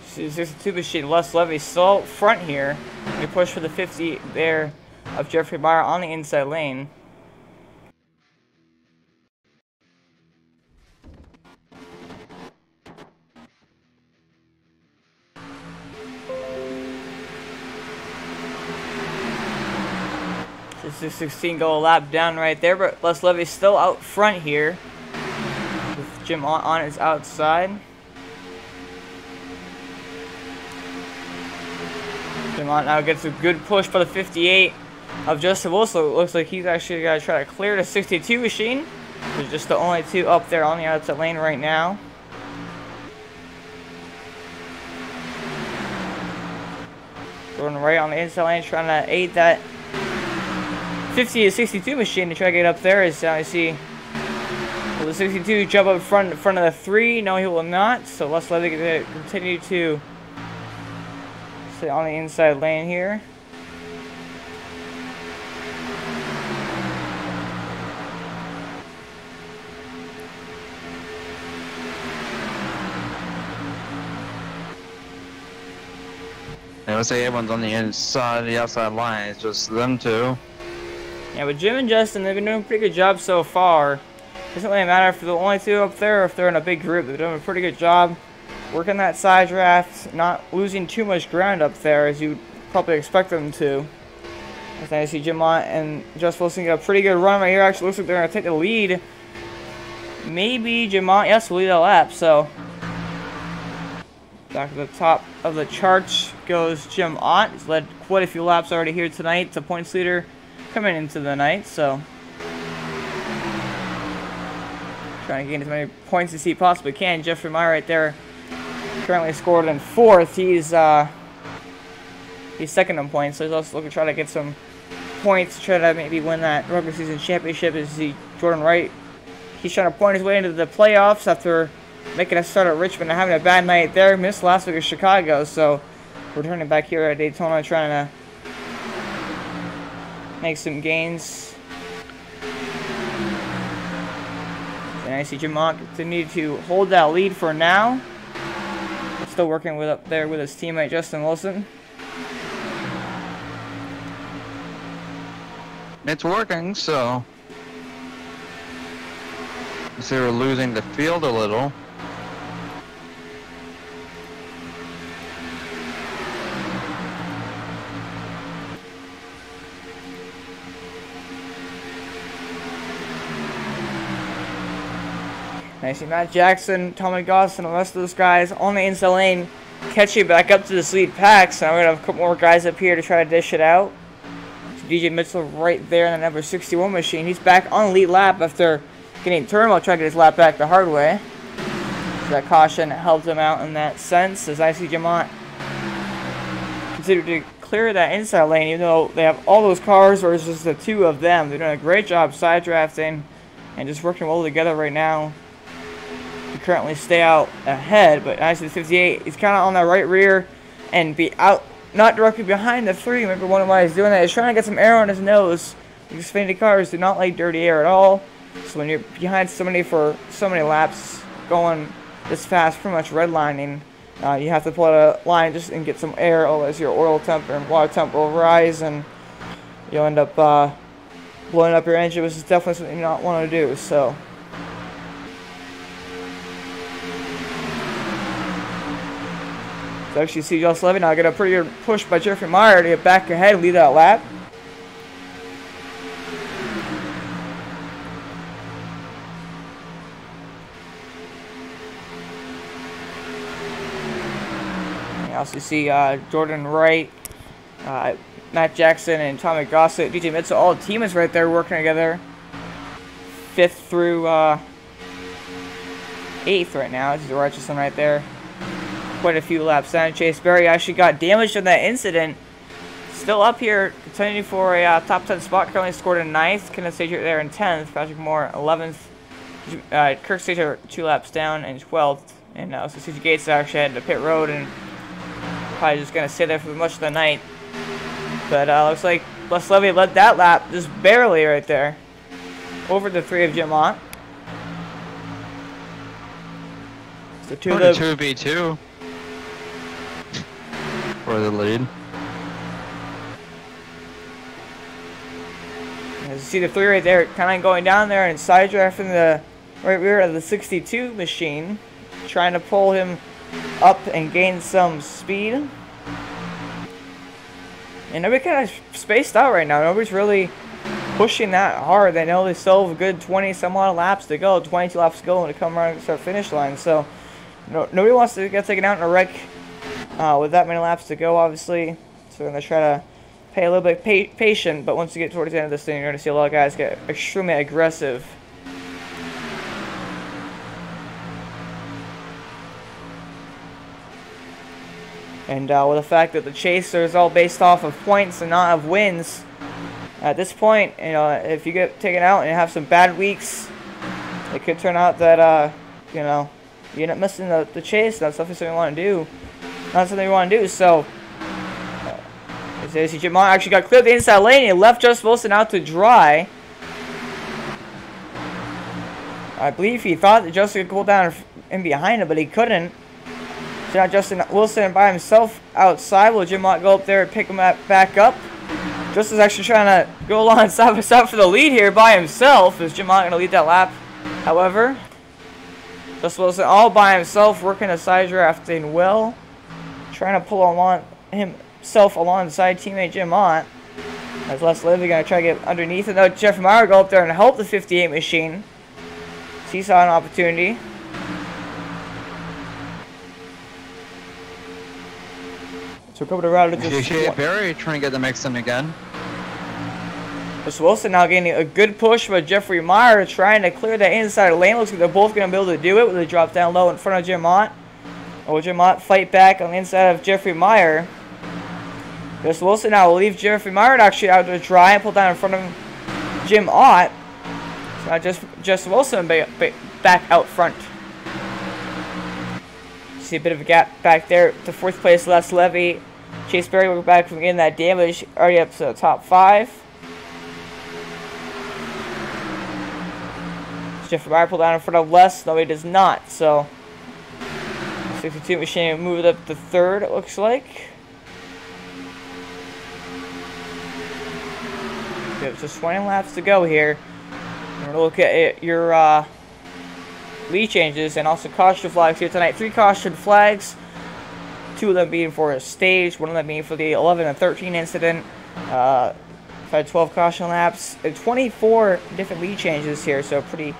See, 62 machine, Les Levy still out front here. We push for the 50 there of Jeffrey Meyer on the inside lane. Just 16 go a lap down right there, but Les Levy still out front here with Jim on his outside. Jim now gets a good push by the 58 of Justin Wilson. It looks like he's actually got to try to clear the 62 machine. There's just the only 2 up there on the outside lane right now. Jordan Wright on the inside lane trying to aid that 50 to 62 machine to try to get up there. As I see, will the 62 jump up in front of the 3? No, he will not. So Les Levy can continue to stay on the inside lane here. I would say everyone's on the inside, the outside line. It's just them 2. Yeah, but Jim and Justin, they've been doing a pretty good job so far. Doesn't really matter if they're the only 2 up there or if they're in a big group. They're doing a pretty good job working that side draft, not losing too much ground up there as you probably expect them to. As I see Jim Mott and Justin Wilson get a pretty good run right here. Actually looks like they're going to take the lead. Maybe Jim Mott, yes, will lead that lap. So back at the top of the charts goes Jim Ott. He's led quite a few laps already here tonight. The points leader coming into the night. So Trying to gain as many points as he possibly can. Jeffrey Meyer right there currently scored in 4th. He's second in points, so he's also looking to try to get some points to try to maybe win that regular season championship. Jordan Wright, he's trying to point his way into the playoffs after making a start at Richmond and having a bad night there. Missed last week at Chicago, so returning back here at Daytona, trying to make some gains. And I see Jamont continue to hold that lead for now. Still working with up there with his teammate Justin Wilson. It's working, so they were losing the field a little. I see Matt Jackson, Tommy Goss, and the rest of those guys on the inside lane catching back up to the lead pack. So we're going to have a couple more guys up here to try to dish it out. So DJ Mitchell right there in the number 61 machine. He's back on the lead lap after getting turmoil, trying to get his lap back the hard way. So that caution helped him out in that sense, as I see Jamont continue to clear that inside lane, even though they have all those cars, or it's just the two of them. They're doing a great job side drafting and just working well together right now to currently stay out ahead. But I see the 58, he's kind of on that right rear and be out, not directly behind the 3. Remember, one of why he's doing that is trying to get some air on his nose. These Xfinity cars do not like dirty air at all. So when you're behind somebody for so many laps, going this fast, pretty much redlining, you have to pull out a line just and get some air, otherwise your oil temp and water temp will rise and you'll end up blowing up your engine, which is definitely something you don't want to do. So actually see Josh Levy now get a pretty good push by Jeffrey Meyer to get back ahead and lead that lap. You also see Jordan Wright, Matt Jackson, and Tommy Gossett, DJ Mitchell, all the teammates right there working together. 5th through 8th right now. This is Atchison right there. Quite a few laps down. Chase Berry actually got damaged in that incident. Still up here, contending for a top 10 spot. Currently scored in 9th. Kenneth Stager there in 10th. Patrick Moore 11th. Kirk Stager 2 laps down in 12th. And also CJ Gates actually had to pit road and probably just going to stay there for much of the night. But looks like Les Levy led that lap just barely right there. Over the 3 of Jim Mott. So 2 of the 2v2 for the lead. As you see the 3 right there, kind of going down there and side drafting the right rear of the 62 machine, trying to pull him up and gain some speed. And everybody kind of spaced out right now. Nobody's really pushing that hard. They know they still have a good 20 some odd laps to go, 22 laps to go when they come around to the finish line. So nobody wants to get taken out in a wreck with that many laps to go, obviously. So we're going to try to pay a little bit patient, but once you get towards the end of this thing, you're going to see a lot of guys get extremely aggressive. And with the fact that the Chaser is all based off of points and not of wins, at this point, you know, if you get taken out and you have some bad weeks, it could turn out that, you know, you end up missing the chase. That's definitely something you want to do. Not something you want to do. So, as you see, Jamal actually got cleared the inside lane. He left Justin Wilson out to dry. I believe he thought that Justin could go down in behind him, but he couldn't. So now Justin Wilson by himself outside. Will Jim Mott go up there and pick him back up? Justin's actually trying to go along side by side for the lead here by himself. Is Jim Mott going to lead that lap? However, Justin Wilson all by himself, working the side drafting well. Trying to pull along himself alongside teammate Jim Mott. As Les Livy going to try to get underneath it. Now Jeff Meyer go up there and help the 58 machine. So he saw an opportunity. So a couple of routers just Barry trying to get the mix in again. Chris Wilson now getting a good push by Jeffrey Meyer, trying to clear that inside lane. Looks like they're both going to be able to do it with a drop down low in front of Jim Ott. Will Jim Ott fight back on the inside of Jeffrey Meyer? Chris Wilson now will leave Jeffrey Meyer actually out to dry and pull down in front of Jim Ott. So now just Wilson back out front. See a bit of a gap back there to fourth place, Les Levy. Chase Berry will go back from getting that damage, already up to the top 5. Jeffrey Meyer pulled down in front of Les. No, he does not. So 62 machine moved up to 3rd, it looks like. Okay, just 20 laps to go here. We're going to look at your lead changes and also caution flags here tonight. 3 caution flags. 2 of them being for a stage, 1 of them being for the 11 and 13 incident. I've had 12 caution laps and 24 different lead changes here, so pretty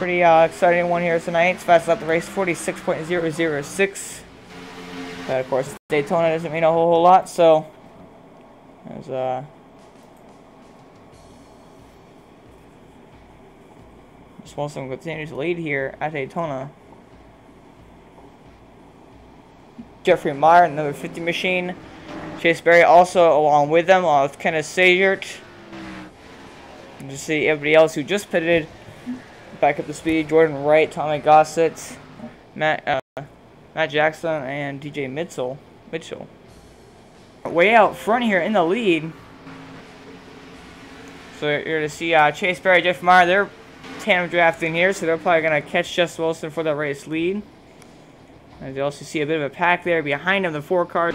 exciting one here tonight. It's fast lap the race, 46.006. But of course, Daytona doesn't mean a whole lot, so there's just want some continues to lead here at Daytona. Jeffrey Meyer, another 50 machine. Chase Berry also along with them, along with Kenneth Sagert. You just see everybody else who just pitted back up to speed. Jordan Wright, Tommy Gossett, Matt Jackson, and DJ Mitchell. Way out front here in the lead. So you're going to see Chase Berry, Jeff Meyer. They're tandem drafting here, so they're probably going to catch Jess Wilson for the race lead. As you also see a bit of a pack there behind him, the 4 cars.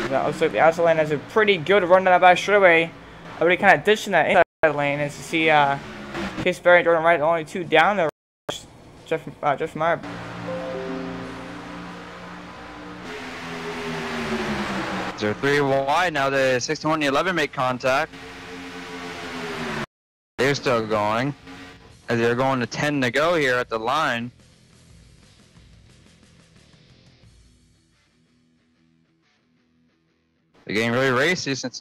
That looks like the outside lane has a pretty good run down that back straightaway. Everybody kind of ditching that inside lane. As you see Chase Berry and Jordan Wright, the only 2 down there. Jeff Meyer. They're 3 wide now. The 61 and the 11 make contact. They're still going. As they're going to 10 to go here at the line. They're getting really racy since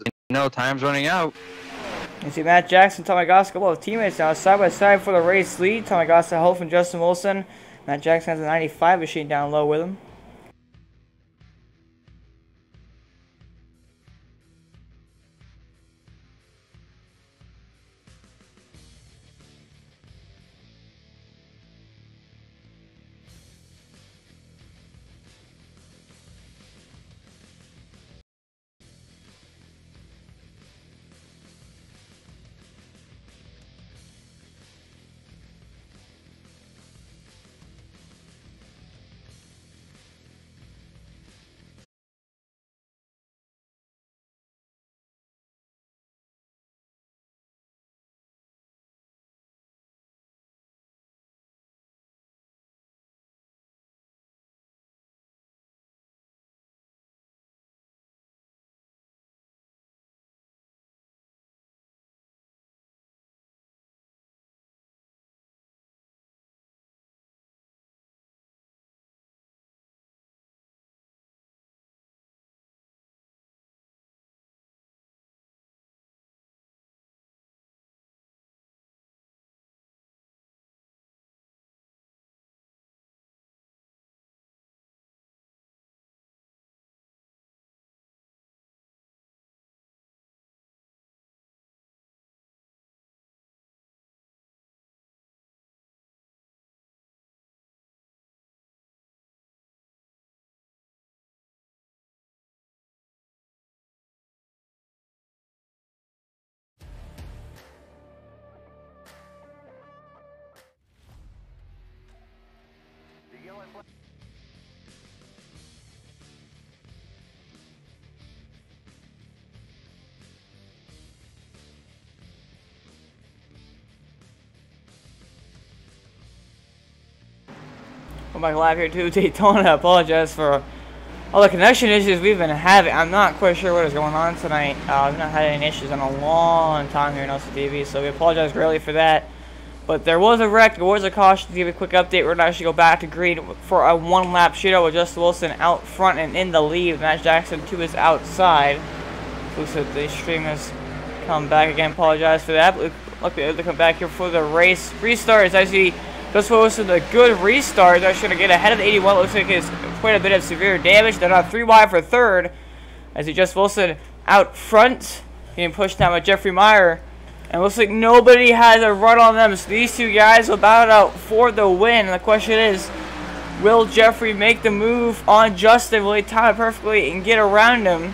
time's running out. You see Matt Jackson, Tommy Goss, a couple of teammates now side by side for the race lead. Tommy Goss, Hope, and Justin Wilson. Matt Jackson has a 95 machine down low with him. Come back live here to Daytona. I apologize for all the connection issues we've been having. I'm not quite sure what is going on tonight. We've not had any issues in a long time here in LCTV, so we apologize greatly for that. But there was a wreck, there was a caution. To give you a quick update, we're going to actually go back to green for a 1-lap shootout with Justin Wilson out front and in the lead. Matt Jackson to his outside. Looks like the stream has come back again. Apologize for that. But luckily, they come back here for the race restart. As I see Justin Wilson, a good restart. They're trying to get ahead of the 81. Looks like it's quite a bit of severe damage. They're not 3 wide for third. As he Justin Wilson out front, getting pushed down by Jeffrey Meyer. And it looks like nobody has a run on them. So these two guys will battle it out for the win. And the question is, will Jeffrey make the move on Justin? Will he time it perfectly and get around him?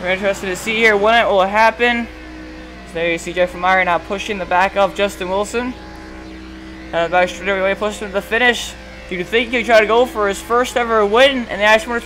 We're interested to see here when it will happen. So there you see Jeffrey Meyer now pushing the back of Justin Wilson. Back straight away, pushed him to the finish. Do you think he'll try to go for his first ever win in the Atchison Motorsports